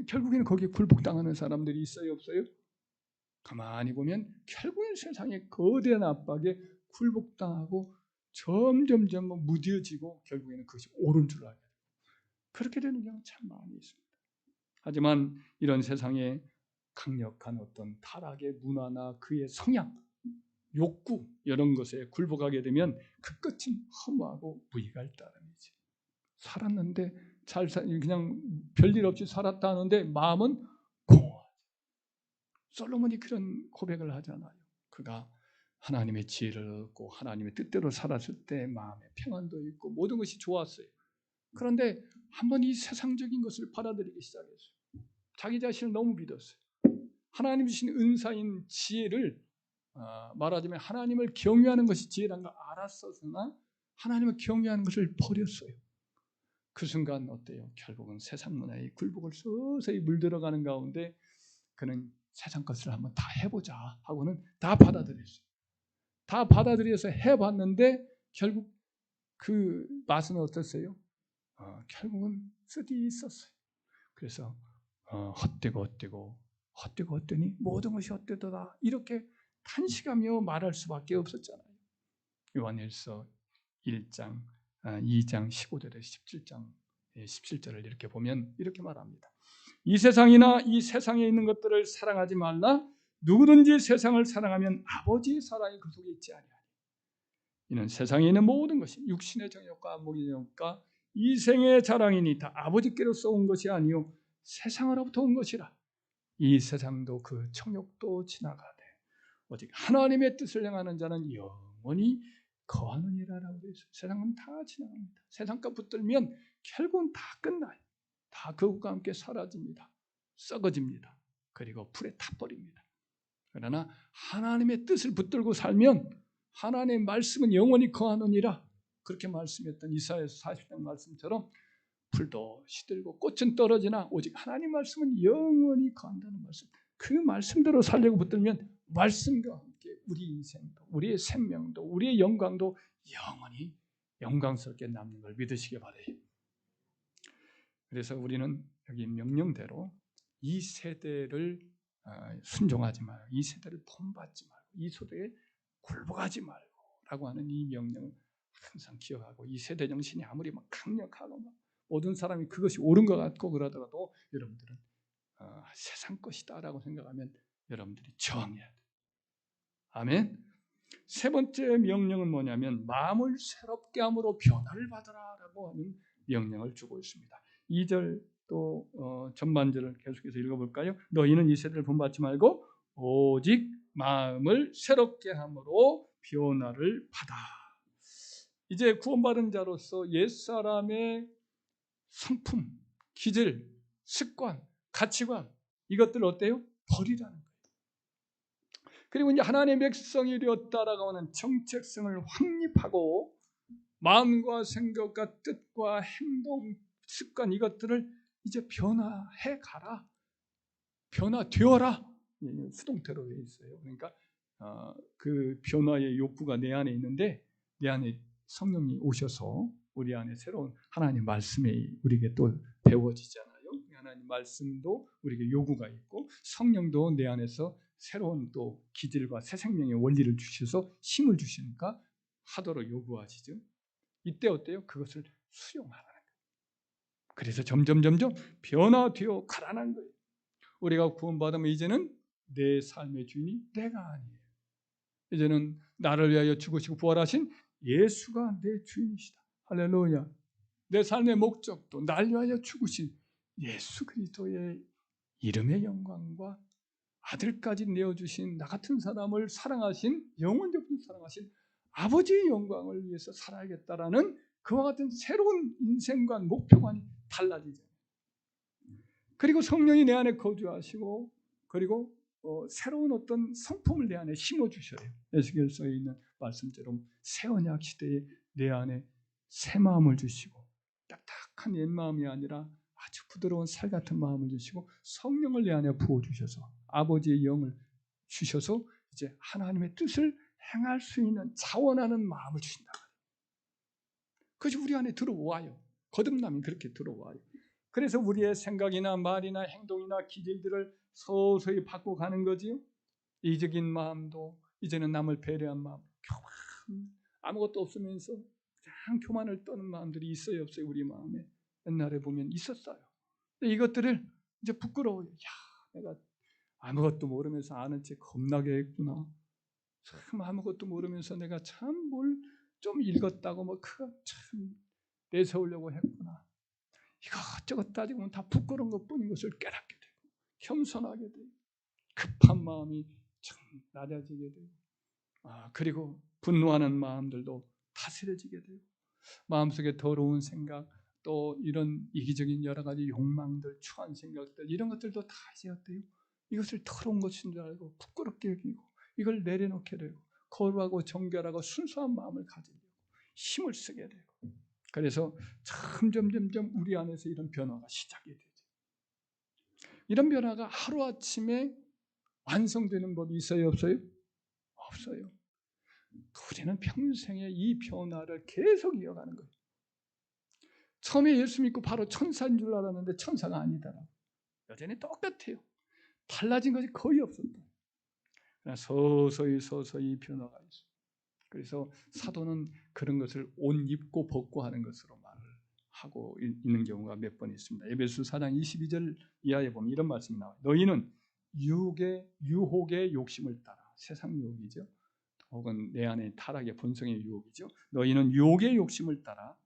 결국에는 거기에 굴복당하는 사람들이 있어요, 없어요? 가만히 보면 결국엔 세상의 거대한 압박에 굴복당하고 점점 무뎌지고 결국에는 그것이 옳은 줄 알게 돼요. 그렇게 되는 경우가 참 많이 있습니다. 하지만 이런 세상에 강력한 어떤 타락의 문화나 그의 성향, 욕구 이런 것에 굴복하게 되면 그 끝은 허무하고 무익할 따름이지. 살았는데 그냥 별일 없이 살았다 하는데 마음은 공허하죠. 솔로몬이 그런 고백을 하잖아요. 그가 하나님의 지혜를 얻고 하나님의 뜻대로 살았을 때 마음에 평안도 있고 모든 것이 좋았어요. 그런데 한번 이 세상적인 것을 받아들이기 시작했어요. 자기 자신을 너무 믿었어요. 하나님 주신 은사인 지혜를 말하자면 하나님을 경외하는 것이 지혜라는 걸 알았었으나 하나님을 경외하는 것을 버렸어요. 그 순간 어때요? 결국은 세상 문화의 굴복을 서서히 물들어가는 가운데 그는 세상 것을 한번 다 해보자 하고는 다 받아들였어요. 다 받아들여서 해봤는데 결국 그 맛은 어땠어요? 결국은 쓰디 있었어요. 그래서 헛되고 모든 것이 헛되도다 이렇게 탄식하며 말할 수밖에 없었잖아요. 요한일서 1장, 2장 15절에서 17장 17절을 이렇게 보면 이렇게 말합니다. 이 세상이나 이 세상에 있는 것들을 사랑하지 말라. 누구든지 세상을 사랑하면 아버지의 사랑이 그 속에 있지 아니하니. 이는 세상에 있는 모든 것이 육신의 정욕과 안목의 정욕과 이생의 자랑이니 다 아버지께로서 온 것이 아니요 세상으로부터 온 것이라. 이 세상도 그 정욕도 지나가되 오직 하나님의 뜻을 행하는 자는 영원히 거하느니라라고 되어 있어요. 세상은 다 지나갑니다. 세상과 붙들면 결국은 다 끝나요. 다 그것과 함께 사라집니다. 썩어집니다. 그리고 불에 타버립니다. 그러나 하나님의 뜻을 붙들고 살면 하나님의 말씀은 영원히 거하느니라. 그렇게 말씀했던 이사야서 40장 말씀처럼 풀도 시들고 꽃은 떨어지나 오직 하나님 말씀은 영원히 거한다는 말씀. 그 말씀대로 살려고 붙들면 말씀과 함께 우리 인생도, 우리의 생명도, 우리의 영광도 영원히 영광스럽게 남는 걸 믿으시기 바라요. 그래서 우리는 여기 명령대로 이 세대를 순종하지 말고, 이 세대를 본받지 말고, 이 세대에 굴복하지 말고 라고 하는 이 명령을 항상 기억하고, 이 세대 정신이 아무리 막 강력하고 막 모든 사람이 그것이 옳은 것 같고 그러더라도 여러분들은 세상 것이다 라고 생각하면 여러분들이 저항해야 돼요. 아멘. 세 번째 명령은 뭐냐면 마음을 새롭게 함으로 변화를 받으라 라고 하는 명령을 주고 있습니다. 2절 또 전반절을 계속해서 읽어볼까요? 너희는 이 세대를 본받지 말고 오직 마음을 새롭게 함으로 변화를 받아. 이제 구원받은 자로서 옛사람의 성품, 기질, 습관, 가치관 이것들 어때요? 버리라는 거예요. 그리고 이제 하나님의 백성이 되었다라고 하는 정체성을 확립하고 마음과 생각과 뜻과 행동, 습관 이것들을 이제 변화해 가라. 변화되어라. 수동태로 되어 있어요. 그러니까 그 변화의 욕구가 내 안에 있는데 내 안에 성령이 오셔서 우리 안에 새로운 하나님 말씀이 우리에게 또 배워지잖아요. 하나님 말씀도 우리에게 요구가 있고 성령도 내 안에서 새로운 또 기질과 새 생명의 원리를 주셔서 힘을 주시니까 하도록 요구하시죠. 이때 어때요? 그것을 수용하라는 거예요. 그래서 점점 변화되어 가라는 거예요. 우리가 구원받으면 이제는 내 삶의 주인이 내가 아니에요. 이제는 나를 위하여 죽으시고 부활하신 예수가 내 주인이시다. 할렐루야. 내 삶의 목적도 날 위하여 죽으신 예수 그리스도의 이름의 영광과 아들까지 내어주신 나 같은 사람을 사랑하신 영원적으로 사랑하신 아버지의 영광을 위해서 살아야겠다라는 그와 같은 새로운 인생관 목표관이 달라지죠. 그리고 성령이 내 안에 거주하시고 그리고 새로운 어떤 성품을 내 안에 심어주셔요. 에스겔서에 있는 말씀처럼 새 언약 시대에 내 안에 새 마음을 주시고 딱딱한 옛 마음이 아니라 아주 부드러운 살 같은 마음을 주시고 성령을 내 안에 부어주셔서 아버지의 영을 주셔서 이제 하나님의 뜻을 행할 수 있는 자원하는 마음을 주신다. 그것이 우리 안에 들어와요. 거듭남이 그렇게 들어와요. 그래서 우리의 생각이나 말이나 행동이나 기질들을 서서히 바꿔가는 거지요. 이적인 마음도 이제는 남을 배려한 마음, 교만, 아무것도 없으면서 그냥 교만을 떠는 마음들이 있어요, 없어요? 우리 마음에 옛날에 보면 있었어요. 근데 이것들을 이제 부끄러워요. 야, 내가 아무것도 모르면서 아는 체 겁나게 했구나. 참 아무것도 모르면서 내가 참 뭘 좀 읽었다고 뭐 그거 참 내세우려고 했구나. 이것저것 따지고 보면 다 부끄러운 것뿐인 것을 깨닫게 되고 겸손하게 되고 급한 마음이 참 낮아지게 되고 그리고 분노하는 마음들도 다스려지게 되고 마음속에 더러운 생각 또 이런 이기적인 여러 가지 욕망들 추한 생각들 이런 것들도 다 이제 어때요? 이것을 더러운 것인 줄 알고 부끄럽게 여기고 이걸 내려놓게 되고 거룩하고 정결하고 순수한 마음을 가지려고 힘을 쓰게 되고 그래서 점점 우리 안에서 이런 변화가 시작이 되죠. 이런 변화가 하루아침에 완성되는 법이 있어요? 없어요? 없어요. 우리는 평생에 이 변화를 계속 이어가는 거예요. 처음에 예수 믿고 바로 천사인 줄 알았는데 천사가 아니더라고요. 여전히 똑같아요. 달라진 것이 거의 없었다. 그러나 서서히 변화가 있어요. 그래서 사도는 그런 것을 옷 입고 벗고 하는 것으로 말을 하고 있는 경우가 몇 번 있습니다. 에베소 4장 22절 이하에 보면 이런 말씀이 나와요. 너희는 유혹의 욕심을 따라 세상 유혹이죠. 혹은 내 안에 타락의 본성의 유혹이죠. 너희는 유혹의 욕심을 따라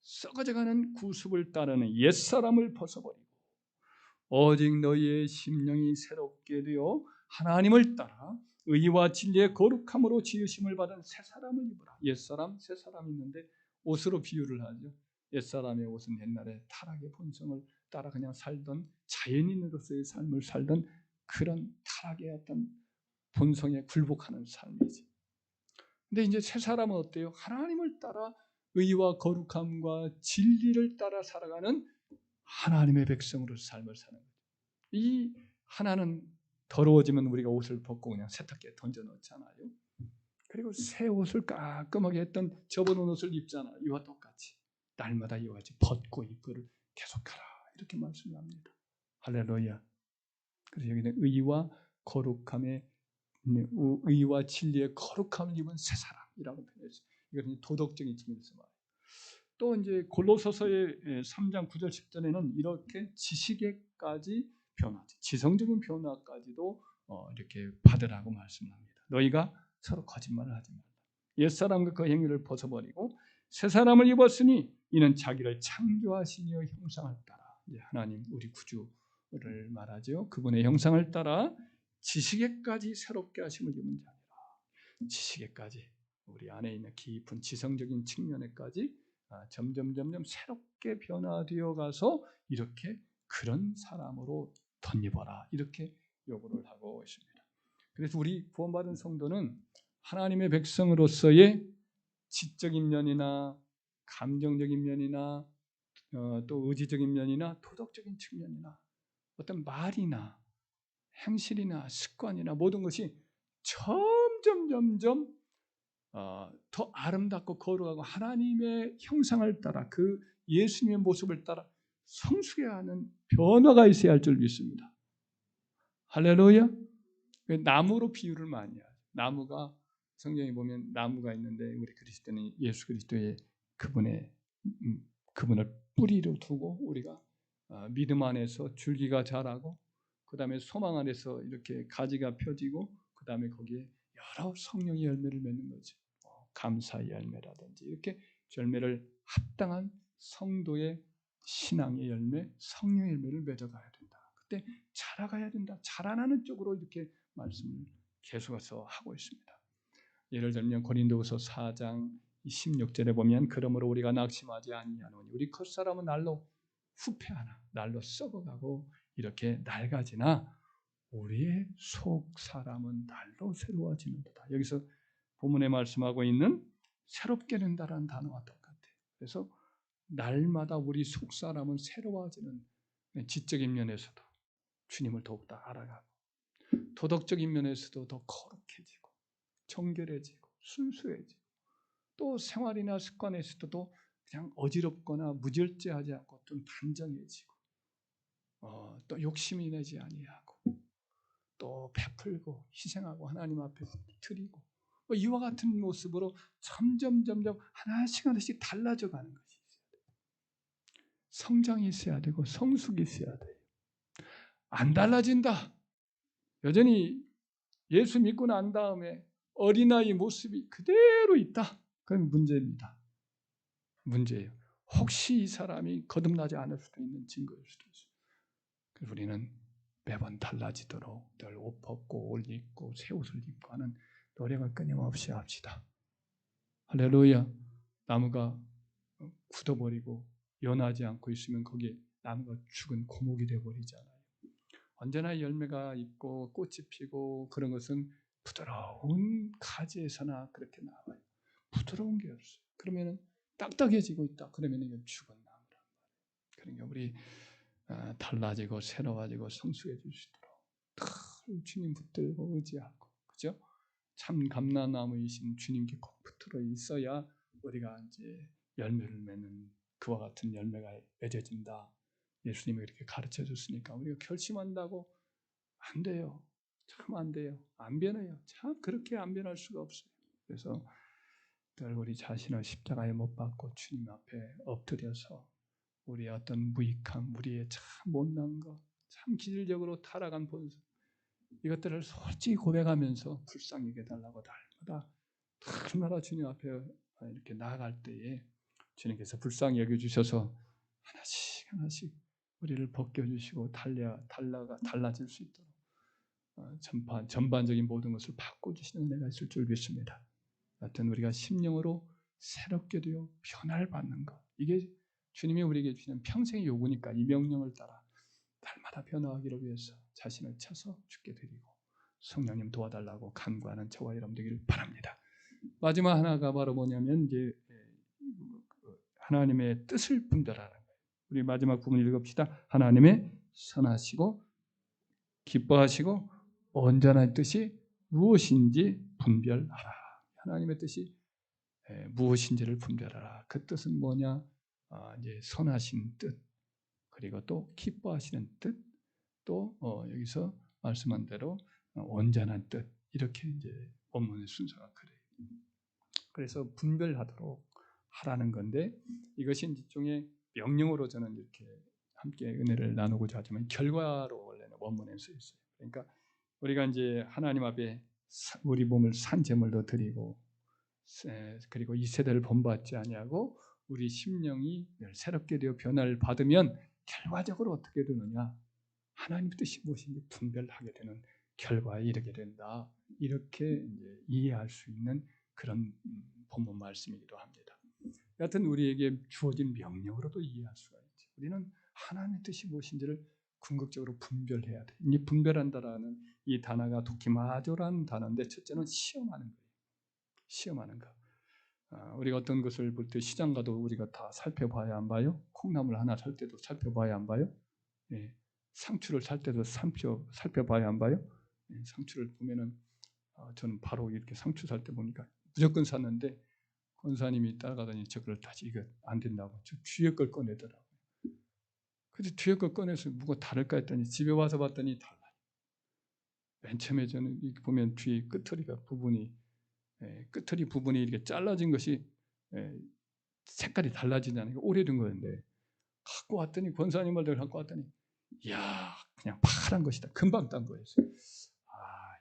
썩어져가는 구습을 따르는 옛사람을 벗어버리고 오직 너희의 심령이 새롭게 되어 하나님을 따라 의와 진리의 거룩함으로 지으심을 받은 새 사람을 입으라. 옛사람, 새 사람이 있는데 옷으로 비유를 하죠. 옛사람의 옷은 옛날에 타락의 본성을 따라 그냥 살던 자연인으로서의 삶을 살던 그런 타락의 어떤 본성에 굴복하는 삶이지. 근데 이제 새 사람은 어때요? 하나님을 따라 의와 거룩함과 진리를 따라 살아가는 하나님의 백성으로 삶을 사는 거죠. 이 하나는 더러워지면 우리가 옷을 벗고 그냥 세탁기에 던져 넣잖아요. 그리고 새 옷을 깔끔하게 했던 접어놓은 옷을 입잖아. 이와 똑같이 날마다 이와 같이 벗고 입고를 계속하라 이렇게 말씀합니다. 할렐루야. 그래서 여기는 의와 거룩함의 의와 진리의 거룩함을 입은 새 사람이라고 표현했어요. 이건 도덕적인 측면에서 말해요. 또 이제 골로새서의 3장 9절 10절에는 이렇게 지식에까지 변화, 지성적인 변화까지도 이렇게 받으라고 말씀합니다. 너희가 서로 거짓말을 하지 말라. 옛사람과 그 행위를 벗어버리고 새 사람을 입었으니 이는 자기를 창조하신 이의 형상을 따라, 이제 하나님 우리 구주를 말하죠. 그분의 형상을 따라 지식에까지 새롭게 하심을 입은 자니라. 지식에까지 우리 안에 있는 깊은 지성적인 측면에까지 점점 새롭게 변화되어 가서 이렇게 그런 사람으로 덧입어라 이렇게 요구를 하고 있습니다. 그래서 우리 구원받은 성도는 하나님의 백성으로서의 지적인 면이나 감정적인 면이나 또 의지적인 면이나 도덕적인 측면이나 어떤 말이나 행실이나 습관이나 모든 것이 점점 더 아름답고 거룩하고 하나님의 형상을 따라 그 예수님의 모습을 따라 성숙해하는 변화가 있어야 할 줄 믿습니다. 할렐루야. 나무로 비유를 많이 해요. 나무가 성경에 보면 나무가 있는데 우리 그리스도는 예수 그리스도의 그분을 뿌리로 두고 우리가 믿음 안에서 줄기가 자라고 그 다음에 소망 안에서 이렇게 가지가 펴지고 그 다음에 거기에 여러 성령의 열매를 맺는 거죠. 감사의 열매라든지 이렇게 열매를 합당한 성도의 신앙의 열매, 성령의 열매를 맺어가야 된다. 그때 자라가야 된다. 자라나는 쪽으로 이렇게 말씀을 계속해서 하고 있습니다. 예를 들면 고린도후서 4장 16절에 보면 그러므로 우리가 낙심하지 아니하노니 우리 겉사람은 날로 후패하나 날로 썩어가고 이렇게 낡아지나 우리의 속 사람은 날로 새로워지는도다. 여기서 본문에 말씀하고 있는 새롭게 된다라는 단어와 똑같아요. 그래서 날마다 우리 속 사람은 새로워지는 지적인 면에서도 주님을 더욱더 알아가고 도덕적인 면에서도 더 거룩해지고 정결해지고 순수해지고 또 생활이나 습관에서도 그냥 어지럽거나 무절제하지 않고 좀 단정해지고 또 욕심이 내지 아니하고 또 베풀고 희생하고 하나님 앞에 드리고 이와 같은 모습으로 점점 하나씩 달라져 가는 것이 있어야 돼요. 성장이 있어야 되고 성숙이 있어야 돼요. 안 달라진다. 여전히 예수 믿고 난 다음에 어린아이 모습이 그대로 있다. 그건 문제입니다. 문제예요. 혹시 이 사람이 거듭나지 않을 수도 있는 증거일 수도 있어요. 그래서 우리는 매번 달라지도록 늘 옷 벗고 옷 입고 새 옷을 입고 하는 노력을 끊임없이 합시다. 할렐루야. 나무가 굳어버리고 연하지 않고 있으면 거기에 나무가 죽은 고목이 되어버리잖아요. 언제나 열매가 있고 꽃이 피고 그런 것은 부드러운 가지에서나 그렇게 나와요. 부드러운 게 없어요. 그러면 딱딱해지고 있다. 그러면 이건 죽은 나무란 말이에요. 그러니까 우리 달라지고 새로워지고 성숙해질 수 있도록 주님 붙들고 의지하고, 그죠? 참 감람나무이신 주님께 꼭 붙들어 있어야 우리가 이제 열매를 맺는 그와 같은 열매가 맺어진다. 예수님이 이렇게 가르쳐 줬으니까 우리가 결심한다고 안 돼요. 참 안 돼요. 안 변해요. 참 그렇게 안 변할 수가 없어요. 그래서 늘 우리 자신을 십자가에 못 박고 주님 앞에 엎드려서 우리의 어떤 무익함, 우리의 참 못난 것, 참 기질적으로 타락한 본성 이것들을 솔직히 고백하면서 불쌍히 여겨달라고 날마다 주님 앞에 이렇게 나아갈 때에 주님께서 불쌍히 여겨주셔서 하나씩 우리를 벗겨주시고 달라질 수 있도록 전반적인 모든 것을 바꿔주시는 은혜가 있을 줄 믿습니다. 하여튼 우리가 심령으로 새롭게 되어 변화를 받는 것, 이게 주님이 우리에게 주시는 평생의 요구니까 이 명령을 따라 날마다 변화하기를 위해서 자신을 쳐서 주께 드리고 성령님 도와달라고 간구하는 저와 여러분 되기를 바랍니다. 마지막 하나가 바로 뭐냐면 이제 하나님의 뜻을 분별하는 거예요. 우리 마지막 부분 읽읍시다. 하나님의 선하시고 기뻐하시고 온전한 뜻이 무엇인지 분별하라. 하나님의 뜻이 무엇인지를 분별하라. 그 뜻은 뭐냐? 이제 선하신 뜻, 그리고 또 기뻐하시는 뜻, 또 여기서 말씀한 대로 온전한 뜻, 이렇게 이제 본문의 순서가 그래요. 그래서 분별하도록 하라는 건데, 이것이 일종의 명령으로 저는 이렇게 함께 은혜를 나누고자 하지만 결과로 원래는 원문에 써 있어요. 그러니까 우리가 이제 하나님 앞에 우리 몸을 산제물로 드리고, 그리고 이 세대를 본받지 아니하고 우리 심령이 새롭게 되어 변화를 받으면 결과적으로 어떻게 되느냐? 하나님의 뜻이 무엇인지 분별하게 되는 결과에 이르게 된다. 이렇게 이제 이해할 수 있는 그런 본문 말씀이기도 합니다. 여하튼 우리에게 주어진 명령으로도 이해할 수가 있죠. 우리는 하나님의 뜻이 무엇인지를 궁극적으로 분별해야 돼. 이 분별한다라는 이 단어가 도키마조라는 단어인데, 첫째는 시험하는 거예요. 시험하는 거. 우리가 어떤 것을 볼 때 시장 가도 우리가 다 살펴봐야 안 봐요? 콩나물 하나 살 때도 살펴봐야 안 봐요? 예. 상추를 살 때도 살펴봐야 안 봐요? 예. 상추를 보면은 저는 바로 이렇게 상추 살 때 보니까 무조건 샀는데, 권사님이 따라가더니 저걸 다시 이거 안 된다고 저 뒤에 걸 꺼내더라고요. 그래서 뒤에 걸 꺼내서 뭐가 다를까 했더니 집에 와서 봤더니 달라요. 맨 처음에 저는 이렇게 보면 뒤 끄트리가 부분이 끄트리 부분이 이렇게 잘라진 것이 색깔이 달라지지 않으니까 오래된 거였는데, 갖고 왔더니 권사님 말대로 갖고 왔더니 이야 그냥 파란 것이다. 금방 딴 거였어요.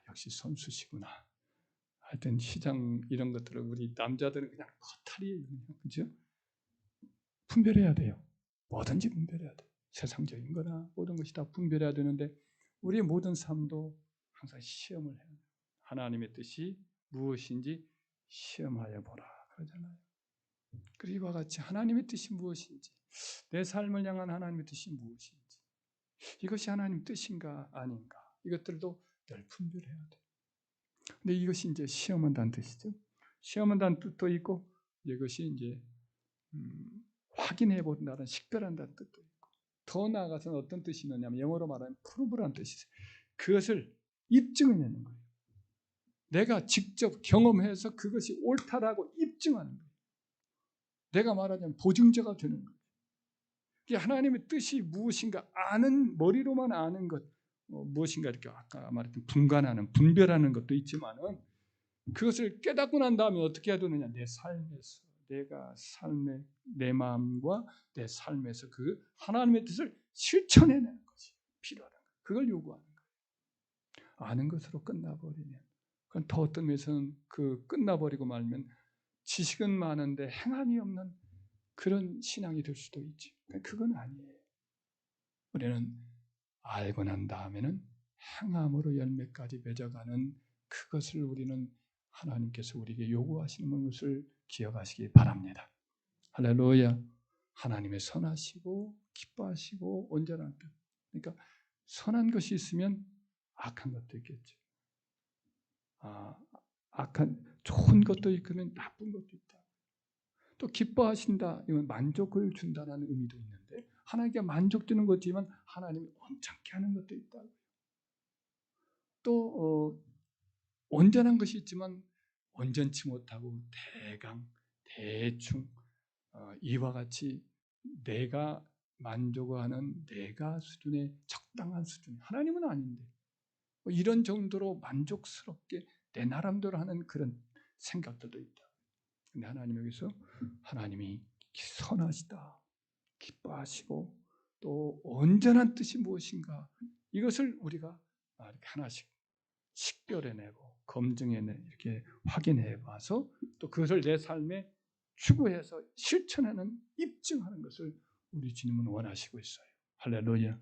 역시 선수시구나. 하여튼 시장 이런 것들을 우리 남자들은 그냥 허탈이에요. 그죠? 분별해야 돼요. 뭐든지 분별해야 돼. 세상적인 거나 모든 것이 다 분별해야 되는데, 우리의 모든 삶도 항상 시험을 해야 돼요. 하나님의 뜻이 무엇인지 시험하여 보라 그러잖아요. 그리고 이와 같이 하나님의 뜻이 무엇인지, 내 삶을 향한 하나님의 뜻이 무엇인지, 이것이 하나님의 뜻인가 아닌가, 이것들도 늘 분별해야 돼. 근데 이것이 이제 시험한다는 뜻이죠. 시험한다는 뜻도 있고, 이것이 이제 확인해 본다는, 식별한다는 뜻도 있고, 더 나아가서는 어떤 뜻이 있느냐면 영어로 말하면 prove라는 뜻이 있어요. 그것을 입증해내는 거예요. 내가 직접 경험해서 그것이 옳다라고 입증하는 거예요. 내가 말하자면 보증자가 되는 거예요. 하나님의 뜻이 무엇인가 아는, 머리로만 아는 것, 무엇인가 이렇게 아까 말했던 분별하는 것도 있지만은, 그것을 깨닫고 난 다음에 어떻게 해야 되느냐? 내 삶에서, 내가 내 마음과 내 삶에서 그 하나님의 뜻을 실천해내는 것이 필요하다. 그걸 요구하는 거예요. 아는 것으로 끝나버리면, 그건 더 어떤 면에서는 그 끝나버리고 말면 지식은 많은데 행함이 없는 그런 신앙이 될 수도 있지. 그건 아니에요. 우리는 알고 난 다음에는 행함으로 열매까지 맺어가는 그것을 우리는 하나님께서 우리에게 요구하시는 것을 기억하시기 바랍니다. 할렐루야. 하나님의 선하시고 기뻐하시고 온전한 뜻. 그러니까 선한 것이 있으면 악한 것도 있겠죠. 좋은 것도 있으면 나쁜 것도 있다. 또 기뻐하신다, 이건 만족을 준다는 의미도 있는데, 하나님께 만족되는 것이지만 하나님이 온전케 하는 것도 있다. 또 온전한 것이 있지만 온전치 못하고 대충 이와 같이 내가 만족하는 내가 수준의 적당한 수준, 하나님은 아닌데 이런 정도로 만족스럽게 내 나름대로 하는 그런 생각들도 있다. 근데 하나님 여기서 하나님이 선하시다, 기뻐하시고 또 온전한 뜻이 무엇인가, 이것을 우리가 이렇게 하나씩 식별해내고 검증해내, 이렇게 확인해봐서 또 그것을 내 삶에 추구해서 실천하는, 입증하는 것을 우리 주님은 원하시고 있어요. 할렐루야.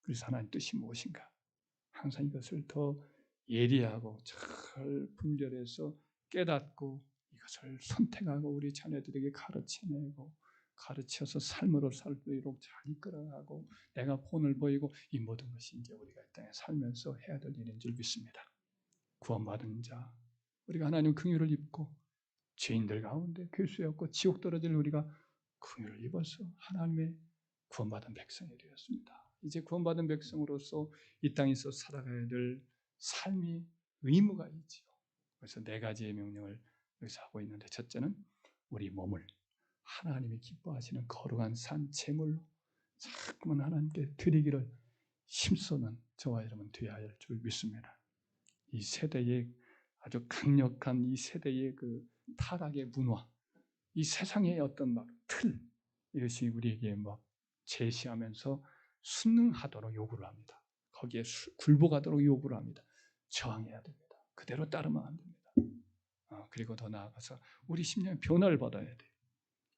그래서 하나님 뜻이 무엇인가, 항상 이것을 더 예리하고 잘 분별해서 깨닫고 이것을 선택하고 우리 자녀들에게 가르쳐서 삶으로 살도록 잘 이끌어가고, 내가 본을 보이고, 이 모든 것이 이제 우리가 이 땅에 살면서 해야 될 일인 줄 믿습니다. 구원받은 자, 우리가 하나님 긍휼을 입고 죄인들 가운데 괴수였고 지옥 떨어질 우리가 긍휼을 입어서 하나님의 구원받은 백성이 되었습니다. 이제 구원받은 백성으로서 이 땅에서 살아가야 될 삶이 의무가 있지요. 그래서 4가지의 명령을 여기서 하고 있는데, 첫째는 우리 몸을 하나님이 기뻐하시는 거룩한 산 제물로 자꾸만 하나님께 드리기를 힘쓰는 저와 여러분 되어야 할 줄 믿습니다. 이 세대의 아주 강력한 이 세대의 그 타락의 문화, 이 세상의 어떤 막 틀, 이것이 우리에게 막 제시하면서 순응하도록 요구를 합니다. 거기에 굴복하도록 요구를 합니다. 저항해야 됩니다. 그대로 따르면 안 됩니다. 그리고 더 나아가서 우리 심령의 변화를 받아야 돼요.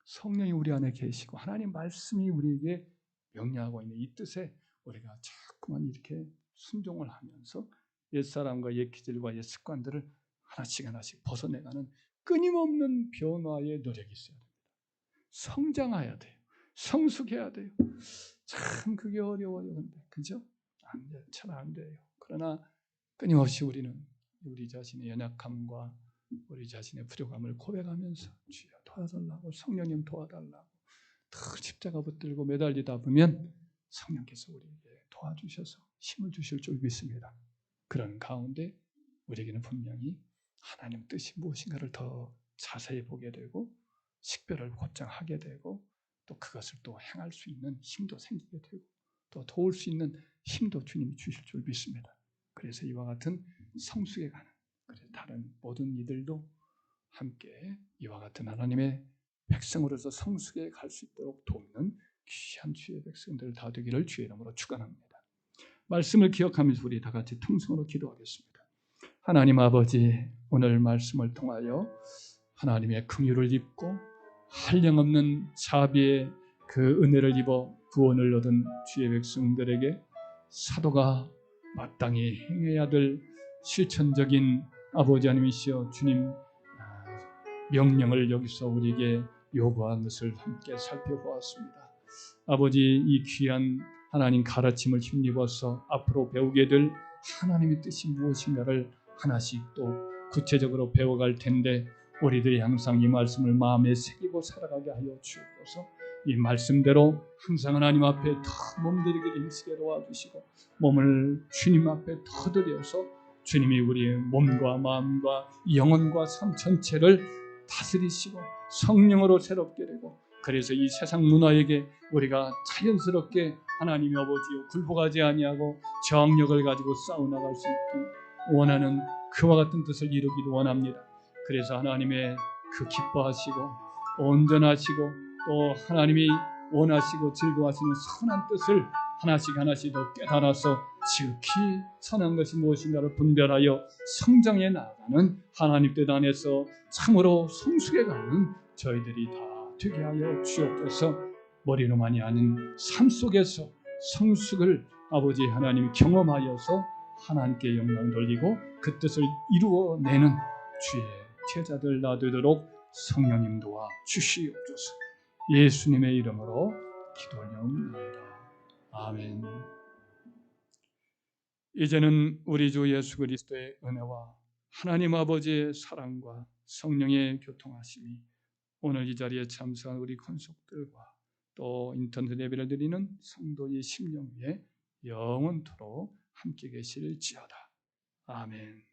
성령이 우리 안에 계시고 하나님 말씀이 우리에게 명령하고 있는 이 뜻에 우리가 자꾸만 이렇게 순종을 하면서 옛사람과 옛 기질과 옛 습관들을 하나씩 벗어내가는 끊임없는 변화의 노력이 있어야 됩니다. 성장해야 돼요. 성숙해야 돼요. 참 그게 어려워요. 근데 그죠? 안 돼요. 잘 안 돼요. 그러나 끊임없이 우리는 우리 자신의 연약함과 우리 자신의 부족함을 고백하면서 주여 도와달라고, 성령님 도와달라고 더 십자가 붙들고 매달리다 보면 성령께서 우리에게 도와주셔서 힘을 주실 줄 믿습니다. 그런 가운데 우리에게는 분명히 하나님 뜻이 무엇인가를 더 자세히 보게 되고 식별을 곧장 하게 되고 또 그것을 또 행할 수 있는 힘도 생기게 되고 또 도울 수 있는 힘도 주님이 주실 줄 믿습니다. 그래서 이와 같은 성숙에 가는, 다른 모든 이들도 함께 이와 같은 하나님의 백성으로서 성숙에 갈 수 있도록 돕는 귀한 주의 백성들 다 되기를 주의 이름으로 축원합니다. 말씀을 기억하면서 우리 다 같이 통성으로 기도하겠습니다. 하나님 아버지, 오늘 말씀을 통하여 하나님의 긍휼을 입고 한량없는 자비의 그 은혜를 입어 구원을 얻은 주의 백성들에게 사도가 마땅히 행해야 될 실천적인 아버지 하나님이시여 주님 명령을 여기서 우리에게 요구한 것을 함께 살펴보았습니다. 아버지, 이 귀한 하나님 가르침을 힘입어서 앞으로 배우게 될 하나님의 뜻이 무엇인가를 하나씩 또 구체적으로 배워갈 텐데 우리들이 항상 이 말씀을 마음에 새기고 살아가게 하여 주옵소서. 이 말씀대로 항상 하나님 앞에 더 몸들이기를 힘쓰게 도와주시고 몸을 주님 앞에 더 드려서 주님이 우리의 몸과 마음과 영혼과 삶 전체를 다스리시고 성령으로 새롭게 되고, 그래서 이 세상 문화에게 우리가 자연스럽게 하나님의 아버지여 굴복하지 아니하고 저항력을 가지고 싸워나갈 수 있기 원하는 그와 같은 뜻을 이루기도 원합니다. 그래서 하나님의 그 기뻐하시고 온전하시고 또 하나님이 원하시고 즐거워하시는 선한 뜻을 하나씩 더 깨달아서 지극히 선한 것이 무엇인가를 분별하여 성장해 나가는 하나님 뜻 안에서 참으로 성숙해 가는 저희들이 다 되게 하여 주옵소서. 머리로만이 아닌 삶 속에서 성숙을 아버지 하나님이 경험하여서 하나님께 영광 돌리고 그 뜻을 이루어내는 주의 제자들 나되도록 성령님 도와 주시옵소서. 예수님의 이름으로 기도 올려옵니다. 아멘. 이제는 우리 주 예수 그리스도의 은혜와 하나님 아버지의 사랑과 성령의 교통하심이 오늘 이 자리에 참석한 우리 권속들과 또 인터넷 예배를 드리는 성도의 심령 위에 영원토록 함께 계실지어다. 아멘.